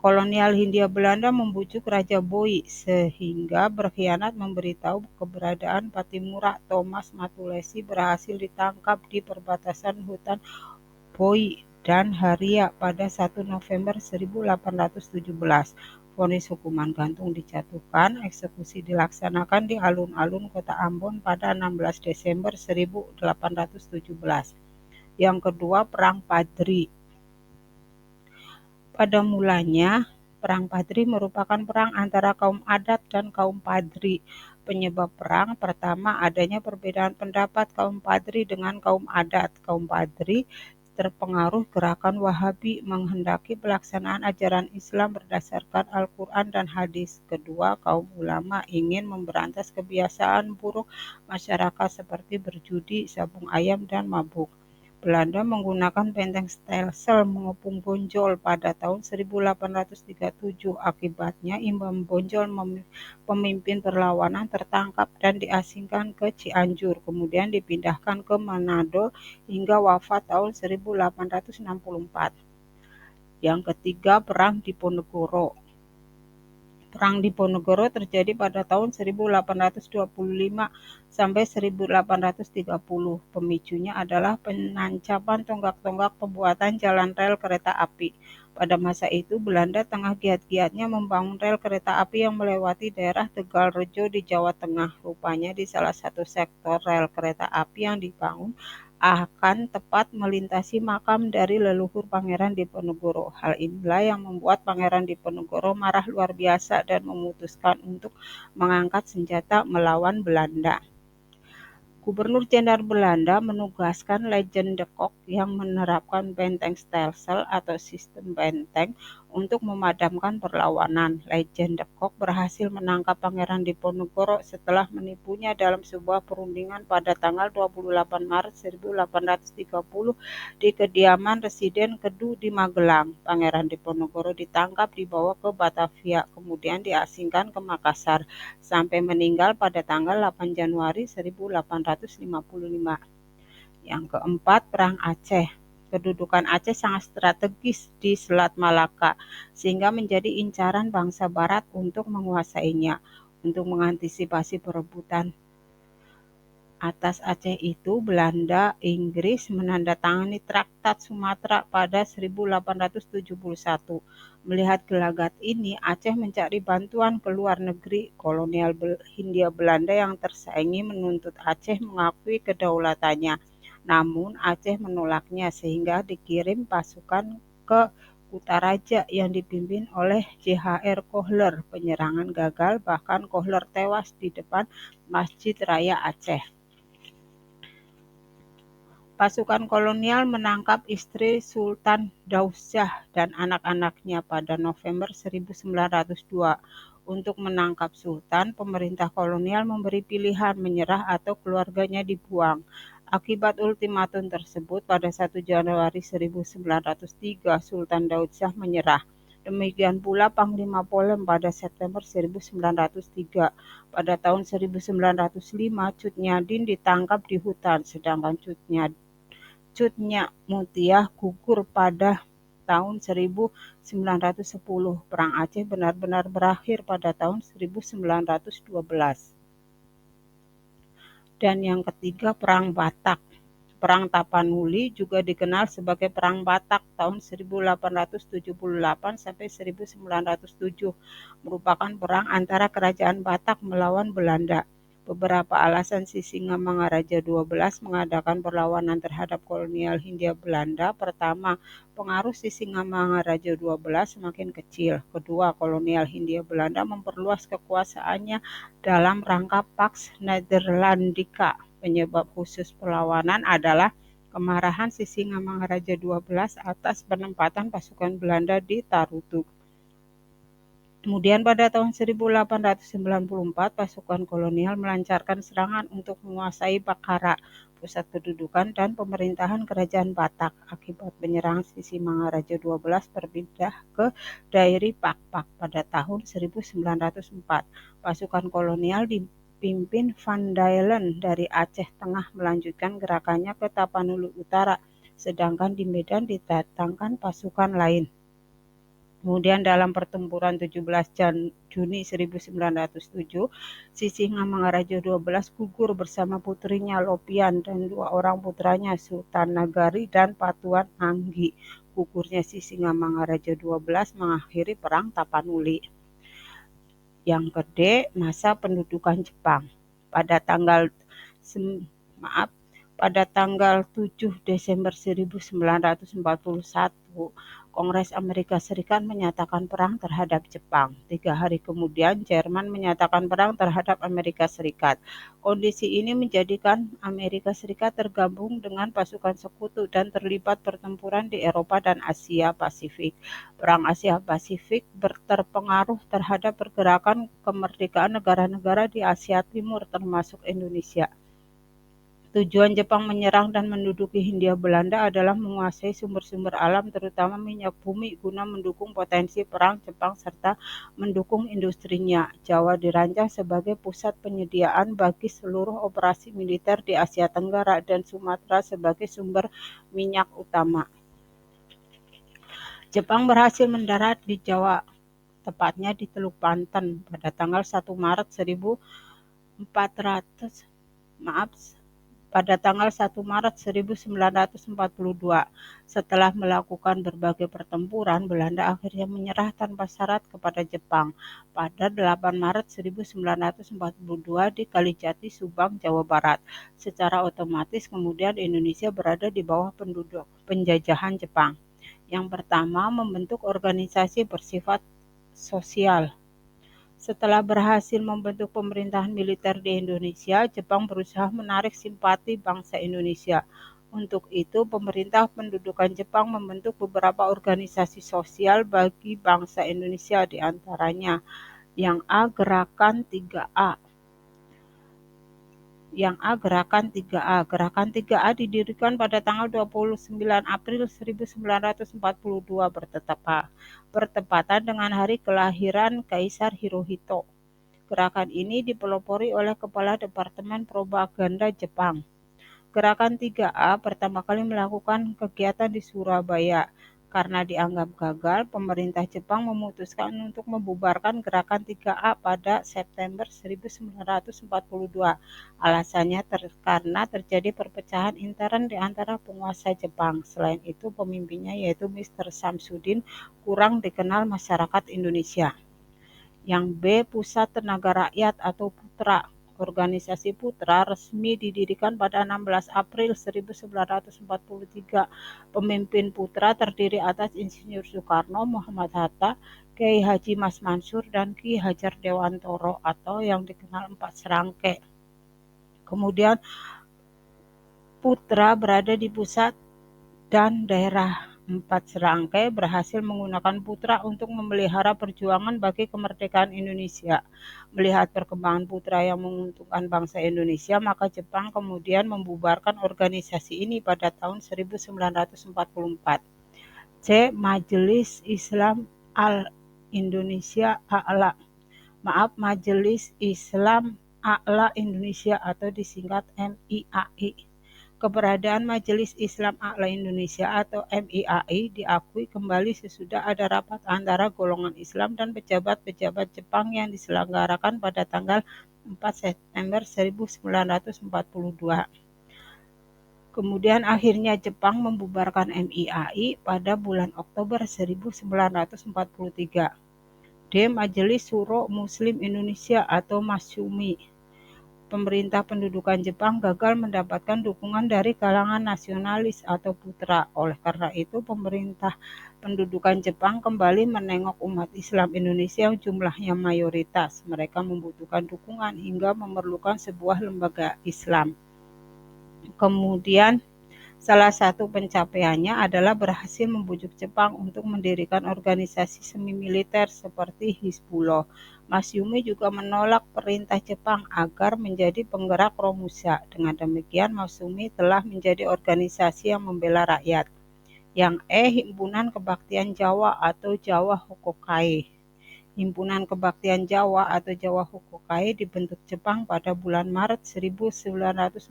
Kolonial Hindia Belanda membujuk Raja Boi sehingga berkhianat memberitahu keberadaan Pattimura. Thomas Matulesi berhasil ditangkap di perbatasan hutan Boi dan Haria pada 1 November 1817. Vonis hukuman gantung dijatuhkan, eksekusi dilaksanakan di alun-alun kota Ambon pada 16 Desember 1817. Yang kedua, Perang Padri. Pada mulanya, Perang Padri merupakan perang antara kaum adat dan kaum Padri. Penyebab perang pertama, adanya perbedaan pendapat kaum Padri dengan kaum adat. Kaum Padri terpengaruh gerakan Wahabi menghendaki pelaksanaan ajaran Islam berdasarkan Al-Quran dan hadis. Kedua, kaum ulama ingin memberantas kebiasaan buruk masyarakat seperti berjudi, sabung ayam, dan mabuk. Belanda menggunakan benteng Stelsel mengepung Bonjol pada tahun 1837. Akibatnya, Imam Bonjol, pemimpin perlawanan, tertangkap dan diasingkan ke Cianjur, kemudian dipindahkan ke Manado hingga wafat tahun 1864. Yang ketiga, Perang Diponegoro. Perang Diponegoro terjadi pada tahun 1825 sampai 1830. Pemicunya adalah penancapan tonggak-tonggak pembuatan jalan rel kereta api. Pada masa itu, Belanda tengah giat-giatnya membangun rel kereta api yang melewati daerah Tegalrejo di Jawa Tengah. Rupanya di salah satu sektor rel kereta api yang dibangun akan tepat melintasi makam dari leluhur Pangeran Diponegoro. Hal inilah yang membuat Pangeran Diponegoro marah luar biasa dan memutuskan untuk mengangkat senjata melawan Belanda. Gubernur Jenderal Belanda menugaskan Lejen de Kock yang menerapkan benteng Stelsel atau sistem benteng untuk memadamkan perlawanan. Lejen de Kock berhasil menangkap Pangeran Diponegoro setelah menipunya dalam sebuah perundingan pada tanggal 28 Maret 1830 di kediaman Residen Kedu di Magelang. Pangeran Diponegoro ditangkap dibawa ke Batavia, kemudian diasingkan ke Makassar sampai meninggal pada tanggal 8 Januari 1855. Yang keempat, Perang Aceh. Kedudukan Aceh sangat strategis di Selat Malaka, sehingga menjadi incaran bangsa Barat untuk menguasainya. Untuk mengantisipasi perebutan atas Aceh itu, Belanda, Inggris menandatangani Traktat Sumatera pada 1871. Melihat gelagat ini, Aceh mencari bantuan ke luar negeri. Kolonial Hindia Belanda yang tersaingi menuntut Aceh mengakui kedaulatannya. Namun Aceh menolaknya sehingga dikirim pasukan ke Kutaraja yang dipimpin oleh JHR Kohler. Penyerangan gagal, bahkan Kohler tewas di depan Masjid Raya Aceh. Pasukan kolonial menangkap istri Sultan Dausyah dan anak-anaknya pada November 1902. Untuk menangkap Sultan, pemerintah kolonial memberi pilihan menyerah atau keluarganya dibuang. Akibat ultimatum tersebut, pada 1 Januari 1903, Sultan Dausyah menyerah. Demikian pula Panglima Polem pada September 1903. Pada tahun 1905, Cut Nyadin ditangkap di hutan, sedangkan Cut Cut Nyak Mutia gugur pada tahun 1910. Perang Aceh benar-benar berakhir pada tahun 1912. Dan yang ketiga, Perang Batak. Perang Tapanuli juga dikenal sebagai Perang Batak tahun 1878 sampai 1907, merupakan perang antara Kerajaan Batak melawan Belanda. Beberapa alasan Sisingamangaraja XII mengadakan perlawanan terhadap kolonial Hindia Belanda. Pertama, pengaruh Sisingamangaraja XII semakin kecil. Kedua, kolonial Hindia Belanda memperluas kekuasaannya dalam rangka Pax Netherlandica. Penyebab khusus perlawanan adalah kemarahan Sisingamangaraja XII atas penempatan pasukan Belanda di Tarutu. Kemudian pada tahun 1894, pasukan kolonial melancarkan serangan untuk menguasai Bakara, pusat kedudukan dan pemerintahan Kerajaan Batak. Akibat penyerangan Sisingamangaraja XII berpindah ke Dairi Pakpak pada tahun 1904. Pasukan kolonial dipimpin Van Daylen dari Aceh Tengah melanjutkan gerakannya ke Tapanuli Utara, sedangkan di Medan didatangkan pasukan lain. Kemudian dalam pertempuran 17 Juni 1907, Sisingamangaraja XII gugur bersama putrinya Lopian dan dua orang putranya Sultan Nagari dan Patuan Anggi. Gugurnya Sisingamangaraja XII mengakhiri Perang Tapanuli. Yang kedua, masa pendudukan Jepang. Pada tanggal pada tanggal 7 Desember 1941, Kongres Amerika Serikat menyatakan perang terhadap Jepang. 3 hari kemudian, Jerman menyatakan perang terhadap Amerika Serikat. Kondisi ini menjadikan Amerika Serikat tergabung dengan pasukan sekutu dan terlibat pertempuran di Eropa dan Asia Pasifik. Perang Asia Pasifik berpengaruh terhadap pergerakan kemerdekaan negara-negara di Asia Timur termasuk Indonesia. Tujuan Jepang menyerang dan menduduki Hindia Belanda adalah menguasai sumber-sumber alam terutama minyak bumi guna mendukung potensi perang Jepang serta mendukung industrinya. Jawa dirancang sebagai pusat penyediaan bagi seluruh operasi militer di Asia Tenggara dan Sumatera sebagai sumber minyak utama. Jepang berhasil mendarat di Jawa, tepatnya di Teluk Banten pada tanggal 1 Maret 1942. Setelah melakukan berbagai pertempuran, Belanda akhirnya menyerah tanpa syarat kepada Jepang pada 8 Maret 1942 di Kalijati, Subang, Jawa Barat. Secara otomatis kemudian Indonesia berada di bawah penjajahan Jepang. Yang pertama, membentuk organisasi bersifat sosial. Setelah berhasil membentuk pemerintahan militer di Indonesia, Jepang berusaha menarik simpati bangsa Indonesia. Untuk itu, pemerintah pendudukan Jepang membentuk beberapa organisasi sosial bagi bangsa Indonesia, di antaranya yang A, Gerakan 3A. Gerakan 3A. Gerakan 3A didirikan pada tanggal 29 April 1942 bertepatan dengan hari kelahiran Kaisar Hirohito. Gerakan ini dipelopori oleh Kepala Departemen Propaganda Jepang. Gerakan 3A pertama kali melakukan kegiatan di Surabaya. Karena dianggap gagal, pemerintah Jepang memutuskan untuk membubarkan Gerakan 3A pada September 1942. Alasannya karena terjadi perpecahan intern di antara penguasa Jepang. Selain itu, pemimpinnya yaitu Mr. Samsudin kurang dikenal masyarakat Indonesia. Yang B, Pusat Tenaga Rakyat atau Putra. Organisasi Putra resmi didirikan pada 16 April 1943. Pemimpin Putra terdiri atas Insinyur Soekarno, Muhammad Hatta, Kiai Haji Mas Mansur, dan Ki Hajar Dewantoro atau yang dikenal Empat Serangkai. Kemudian Putra berada di pusat dan daerah. Empat Serangkai berhasil menggunakan Putra untuk memelihara perjuangan bagi kemerdekaan Indonesia. Melihat perkembangan Putra yang menguntungkan bangsa Indonesia, maka Jepang kemudian membubarkan organisasi ini pada tahun 1944. C. Majelis Islam Al-Indonesia A'la. Majelis Islam A'la Indonesia atau disingkat MIAI. Keberadaan Majelis Islam A'la Indonesia atau MIAI diakui kembali sesudah ada rapat antara golongan Islam dan pejabat-pejabat Jepang yang diselenggarakan pada tanggal 4 September 1942. Kemudian akhirnya Jepang membubarkan MIAI pada bulan Oktober 1943. Majelis Syuro Muslim Indonesia atau MASYUMI. Pemerintah pendudukan Jepang gagal mendapatkan dukungan dari kalangan nasionalis atau putra. Oleh karena itu, pemerintah pendudukan Jepang kembali menengok umat Islam Indonesia yang jumlahnya mayoritas. Mereka membutuhkan dukungan hingga memerlukan sebuah lembaga Islam. Kemudian, salah satu pencapaiannya adalah berhasil membujuk Jepang untuk mendirikan organisasi semi-militer seperti Hizbullah. Masyumi juga menolak perintah Jepang agar menjadi penggerak Romusa. Dengan demikian, Masyumi telah menjadi organisasi yang membela rakyat. Yang Himpunan Kebaktian Jawa atau Jawa Hokokai. Himpunan Kebaktian Jawa atau Jawa Hokokai dibentuk Jepang pada bulan Maret 1944.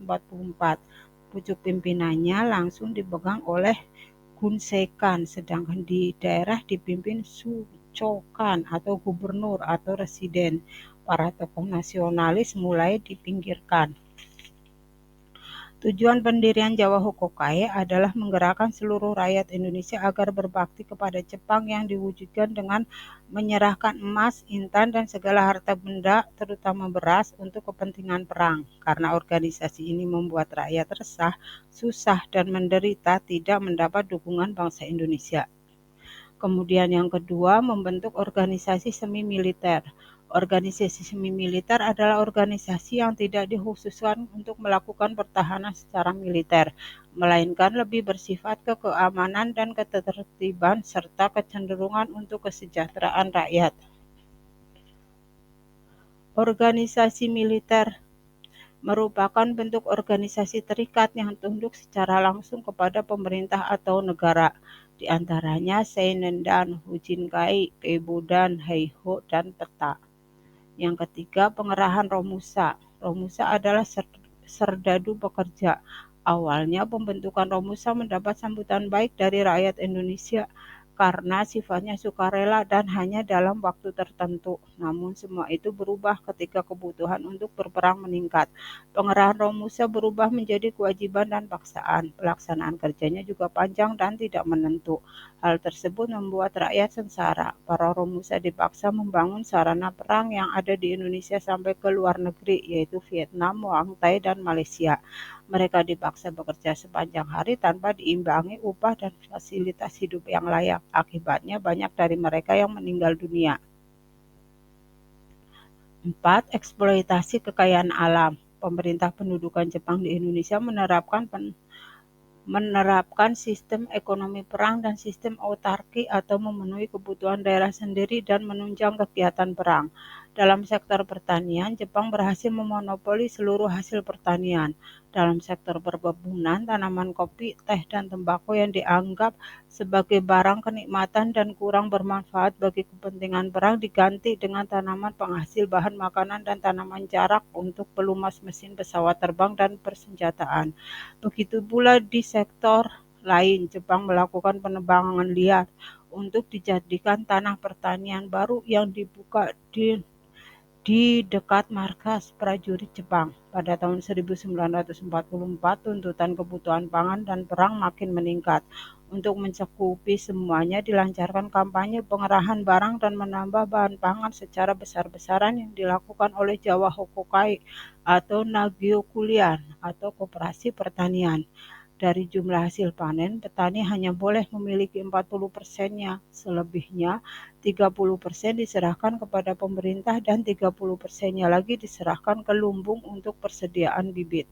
Pucuk pimpinannya langsung dipegang oleh Gunsekan, sedangkan di daerah dipimpin Sucokan atau gubernur atau residen. Para tokoh nasionalis mulai dipinggirkan. Tujuan pendirian Jawa Hokokai adalah menggerakkan seluruh rakyat Indonesia agar berbakti kepada Jepang yang diwujudkan dengan menyerahkan emas, intan, dan segala harta benda, terutama beras, untuk kepentingan perang. Karena organisasi ini membuat rakyat resah, susah, dan menderita, tidak mendapat dukungan bangsa Indonesia. Kemudian yang kedua, membentuk organisasi semi-militer. Organisasi semi-militer adalah organisasi yang tidak dikhususkan untuk melakukan pertahanan secara militer, melainkan lebih bersifat ke keamanan dan ketertiban serta kecenderungan untuk kesejahteraan rakyat. Organisasi militer merupakan bentuk organisasi terikat yang tunduk secara langsung kepada pemerintah atau negara, di antaranya Seinendan, Hujinkai, Keibudan, Heiho, dan Peta. Yang ketiga, pengerahan Romusa. Romusa adalah serdadu pekerja. Awalnya pembentukan Romusa mendapat sambutan baik dari rakyat Indonesia karena sifatnya sukarela dan hanya dalam waktu tertentu. Namun semua itu berubah ketika kebutuhan untuk berperang meningkat. Pengerahan Romusa berubah menjadi kewajiban dan paksaan. Pelaksanaan kerjanya juga panjang dan tidak menentu. Hal tersebut membuat rakyat sengsara. Para Romusa dipaksa membangun sarana perang yang ada di Indonesia sampai ke luar negeri, yaitu Vietnam, Muang Thai, dan Malaysia. Mereka dipaksa bekerja sepanjang hari tanpa diimbangi upah dan fasilitas hidup yang layak. Akibatnya banyak dari mereka yang meninggal dunia. 4. Eksploitasi kekayaan alam. Pemerintah pendudukan Jepang di Indonesia menerapkan sistem ekonomi perang dan sistem autarki atau memenuhi kebutuhan daerah sendiri dan menunjang kegiatan perang. Dalam sektor pertanian, Jepang berhasil memonopoli seluruh hasil pertanian. Dalam sektor perkebunan, tanaman kopi, teh, dan tembakau yang dianggap sebagai barang kenikmatan dan kurang bermanfaat bagi kepentingan perang diganti dengan tanaman penghasil bahan makanan dan tanaman jarak untuk pelumas mesin pesawat terbang dan persenjataan. Begitu pula di sektor lain, Jepang melakukan penebangan liar untuk dijadikan tanah pertanian baru yang dibuka di dekat markas prajurit Jepang. Pada tahun 1944, tuntutan kebutuhan pangan dan perang makin meningkat. Untuk mencakupi semuanya, dilancarkan kampanye pengerahan barang dan menambah bahan pangan secara besar-besaran yang dilakukan oleh Jawa Hokokai atau Nagyokulian atau Koperasi Pertanian. Dari jumlah hasil panen, petani hanya boleh memiliki 40%-nya, selebihnya 30% diserahkan kepada pemerintah dan 30%-nya lagi diserahkan ke lumbung untuk persediaan bibit.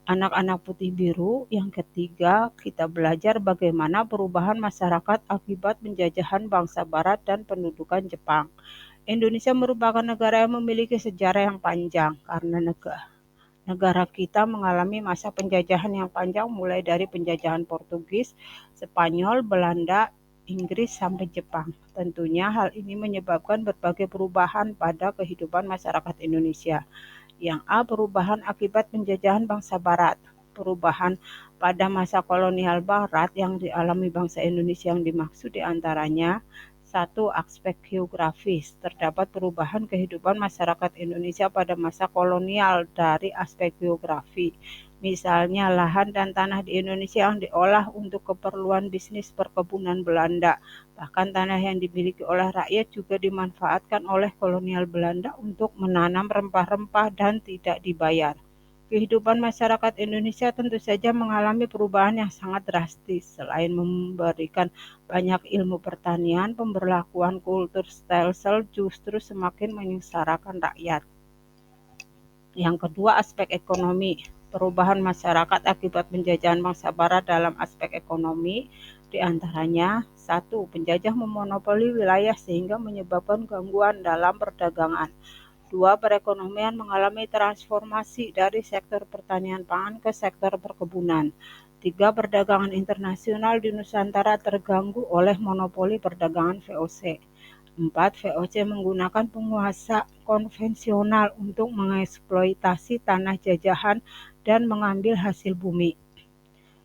Anak-anak putih biru, yang ketiga, kita belajar bagaimana perubahan masyarakat akibat penjajahan bangsa barat dan pendudukan Jepang. Indonesia merupakan negara yang memiliki sejarah yang panjang karena negara kita mengalami masa penjajahan yang panjang mulai dari penjajahan Portugis, Spanyol, Belanda, Inggris, sampai Jepang. Tentunya hal ini menyebabkan berbagai perubahan pada kehidupan masyarakat Indonesia. Yang A. Perubahan akibat penjajahan bangsa Barat. Perubahan pada masa kolonial Barat yang dialami bangsa Indonesia yang dimaksud diantaranya: 1. Aspek geografis. Terdapat perubahan kehidupan masyarakat Indonesia pada masa kolonial dari aspek geografi. Misalnya, lahan dan tanah di Indonesia yang diolah untuk keperluan bisnis perkebunan Belanda. Bahkan tanah yang dimiliki oleh rakyat juga dimanfaatkan oleh kolonial Belanda untuk menanam rempah-rempah dan tidak dibayar. Kehidupan masyarakat Indonesia tentu saja mengalami perubahan yang sangat drastis. Selain memberikan banyak ilmu pertanian, pemberlakuan kultur stelsel justru semakin menyengsarakan rakyat. Yang kedua, aspek ekonomi. Perubahan masyarakat akibat penjajahan bangsa Barat dalam aspek ekonomi diantaranya: 1. Penjajah memonopoli wilayah sehingga menyebabkan gangguan dalam perdagangan. 2. Perekonomian mengalami transformasi dari sektor pertanian pangan ke sektor perkebunan. 3. Perdagangan internasional di Nusantara terganggu oleh monopoli perdagangan VOC. 4. VOC menggunakan penguasa konvensional untuk mengeksploitasi tanah jajahan dan mengambil hasil bumi.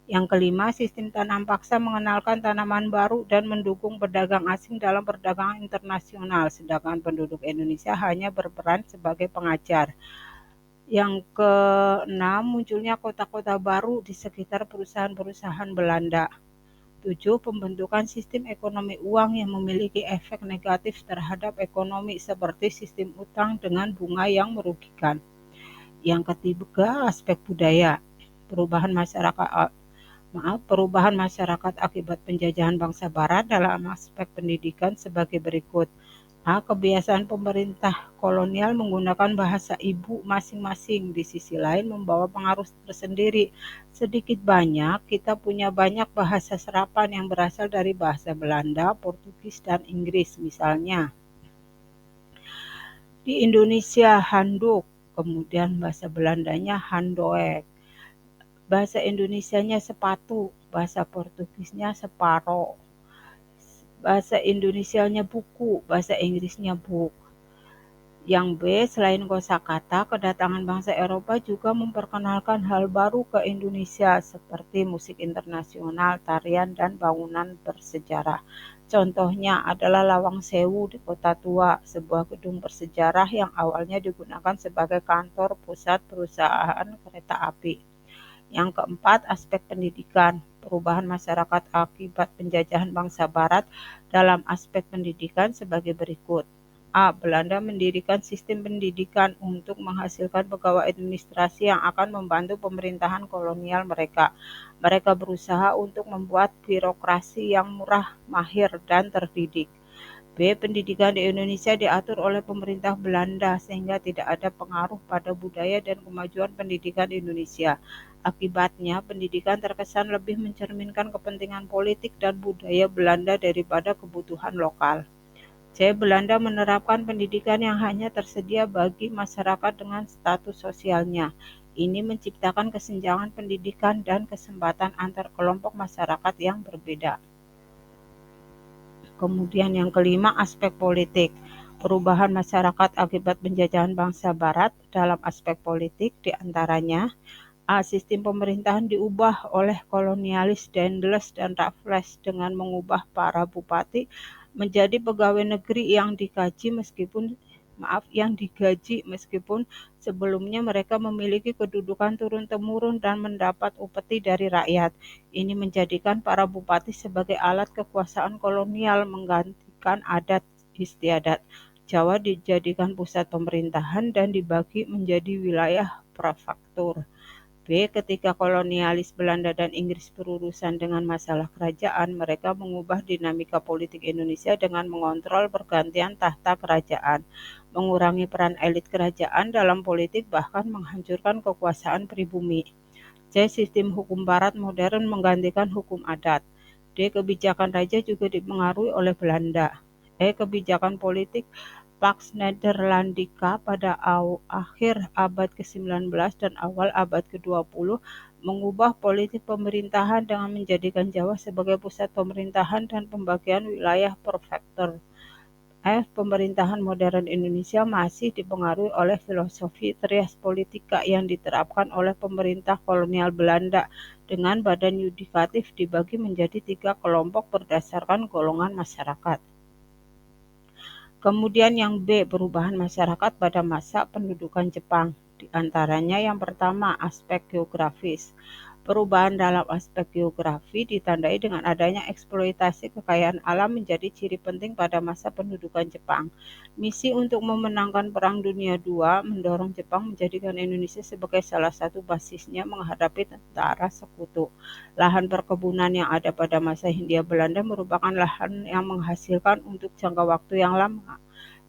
Yang kelima, sistem tanam paksa mengenalkan tanaman baru dan mendukung pedagang asing dalam perdagangan internasional, sedangkan penduduk Indonesia hanya berperan sebagai pengajar. Yang keenam, munculnya kota-kota baru di sekitar perusahaan-perusahaan Belanda. 7. Pembentukan sistem ekonomi uang yang memiliki efek negatif terhadap ekonomi seperti sistem utang dengan bunga yang merugikan. Yang ketiga, aspek budaya. Perubahan masyarakat akibat penjajahan bangsa Barat dalam aspek pendidikan sebagai berikut. A. Kebiasaan pemerintah kolonial menggunakan bahasa ibu masing-masing, di sisi lain membawa pengaruh tersendiri. Sedikit banyak, kita punya banyak bahasa serapan yang berasal dari bahasa Belanda, Portugis, dan Inggris. Misalnya, di Indonesia handuk, kemudian bahasa Belandanya handdoek. Bahasa Indonesianya sepatu, bahasa Portugisnya separo. Bahasa Indonesianya buku, bahasa Inggrisnya book. Yang B, selain kosakata, kedatangan bangsa Eropa juga memperkenalkan hal baru ke Indonesia seperti musik internasional, tarian, dan bangunan bersejarah. Contohnya adalah Lawang Sewu di Kota Tua, sebuah gedung bersejarah yang awalnya digunakan sebagai kantor pusat perusahaan kereta api. Yang keempat, aspek pendidikan. Perubahan masyarakat akibat penjajahan bangsa Barat dalam aspek pendidikan sebagai berikut. A. Belanda mendirikan sistem pendidikan untuk menghasilkan pegawai administrasi yang akan membantu pemerintahan kolonial mereka. Mereka berusaha untuk membuat birokrasi yang murah, mahir, dan terdidik. B. Pendidikan di Indonesia diatur oleh pemerintah Belanda sehingga tidak ada pengaruh pada budaya dan kemajuan pendidikan Indonesia. Akibatnya, pendidikan terkesan lebih mencerminkan kepentingan politik dan budaya Belanda daripada kebutuhan lokal. C. Belanda menerapkan pendidikan yang hanya tersedia bagi masyarakat dengan status sosialnya. Ini menciptakan kesenjangan pendidikan dan kesempatan antar kelompok masyarakat yang berbeda. Kemudian yang kelima, aspek politik. Perubahan masyarakat akibat penjajahan bangsa Barat dalam aspek politik diantaranya: A. Sistem pemerintahan diubah oleh kolonialis Daendels dan Raffles dengan mengubah para bupati menjadi pegawai negeri yang digaji meskipun sebelumnya mereka memiliki kedudukan turun-temurun dan mendapat upeti dari rakyat. Ini menjadikan para bupati sebagai alat kekuasaan kolonial menggantikan adat istiadat. Jawa dijadikan pusat pemerintahan dan dibagi menjadi wilayah prefektur. B. Ketika kolonialis Belanda dan Inggris berurusan dengan masalah kerajaan, mereka mengubah dinamika politik Indonesia dengan mengontrol pergantian tahta kerajaan, mengurangi peran elit kerajaan dalam politik, bahkan menghancurkan kekuasaan pribumi. C. Sistem hukum Barat modern menggantikan hukum adat. D. Kebijakan raja juga dipengaruhi oleh Belanda. E. Kebijakan politik Pax Nederlandica pada akhir abad ke-19 dan awal abad ke-20 mengubah politik pemerintahan dengan menjadikan Jawa sebagai pusat pemerintahan dan pembagian wilayah prefektur. pemerintahan modern Indonesia masih dipengaruhi oleh filosofi trias politika yang diterapkan oleh pemerintah kolonial Belanda, dengan badan yudikatif dibagi menjadi 3 kelompok berdasarkan golongan masyarakat. Kemudian yang B, perubahan masyarakat pada masa pendudukan Jepang. Di antaranya yang pertama, aspek geografis. Perubahan dalam aspek geografi ditandai dengan adanya eksploitasi kekayaan alam menjadi ciri penting pada masa pendudukan Jepang. Misi untuk memenangkan Perang Dunia II mendorong Jepang menjadikan Indonesia sebagai salah satu basisnya menghadapi tentara sekutu. Lahan perkebunan yang ada pada masa Hindia Belanda merupakan lahan yang menghasilkan untuk jangka waktu yang lama.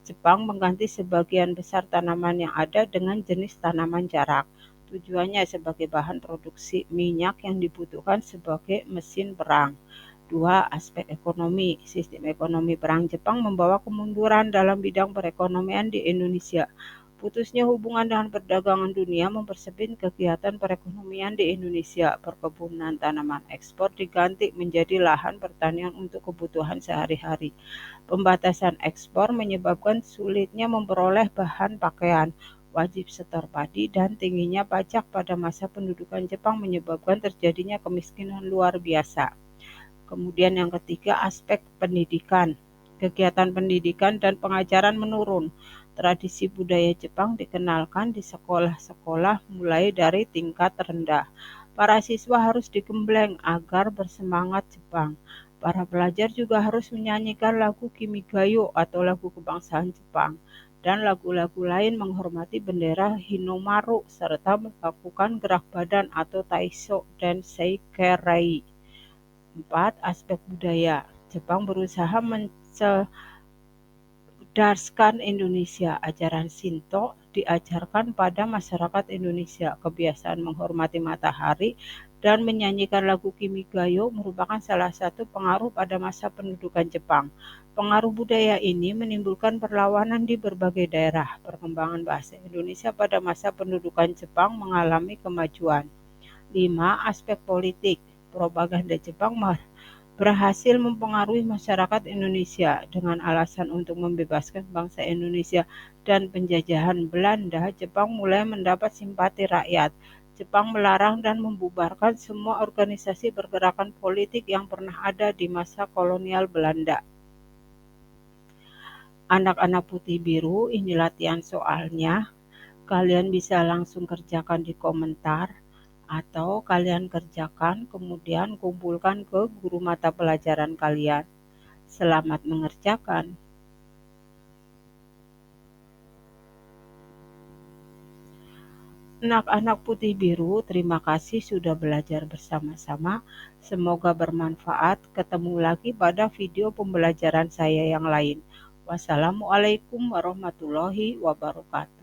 Jepang mengganti sebagian besar tanaman yang ada dengan jenis tanaman jarak. Tujuannya sebagai bahan produksi minyak yang dibutuhkan sebagai mesin perang. 2. Aspek ekonomi. Sistem ekonomi perang Jepang membawa kemunduran dalam bidang perekonomian di Indonesia. Putusnya hubungan dengan perdagangan dunia mempersempit kegiatan perekonomian di Indonesia. Perkebunan tanaman ekspor diganti menjadi lahan pertanian untuk kebutuhan sehari-hari. Pembatasan ekspor menyebabkan sulitnya memperoleh bahan pakaian. Wajib setor padi dan tingginya pajak pada masa pendudukan Jepang menyebabkan terjadinya kemiskinan luar biasa. Kemudian yang ketiga, aspek pendidikan. Kegiatan pendidikan dan pengajaran menurun. Tradisi budaya Jepang dikenalkan di sekolah-sekolah mulai dari tingkat rendah. Para siswa harus digembleng agar bersemangat Jepang. Para pelajar juga harus menyanyikan lagu Kimigayo atau lagu kebangsaan Jepang dan lagu-lagu lain menghormati bendera Hinomaru serta melakukan gerak badan atau Taisho dan Seikairai. 4. Aspek budaya. Jepang berusaha mencerdaskan Indonesia. Ajaran Shinto diajarkan pada masyarakat Indonesia. Kebiasaan menghormati matahari dan menyanyikan lagu Kimigayo merupakan salah satu pengaruh pada masa pendudukan Jepang. Pengaruh budaya ini menimbulkan perlawanan di berbagai daerah. Perkembangan bahasa Indonesia pada masa pendudukan Jepang mengalami kemajuan. 5. Aspek politik. Propaganda Jepang berhasil mempengaruhi masyarakat Indonesia dengan alasan untuk membebaskan bangsa Indonesia dan penjajahan Belanda. Jepang mulai mendapat simpati rakyat. Jepang melarang dan membubarkan semua organisasi pergerakan politik yang pernah ada di masa kolonial Belanda. Anak-anak putih biru, ini latihan soalnya. Kalian bisa langsung kerjakan di komentar atau kalian kerjakan kemudian kumpulkan ke guru mata pelajaran kalian. Selamat mengerjakan. Anak-anak putih biru, terima kasih sudah belajar bersama-sama. Semoga bermanfaat. Ketemu lagi pada video pembelajaran saya yang lain. Wassalamualaikum warahmatullahi wabarakatuh.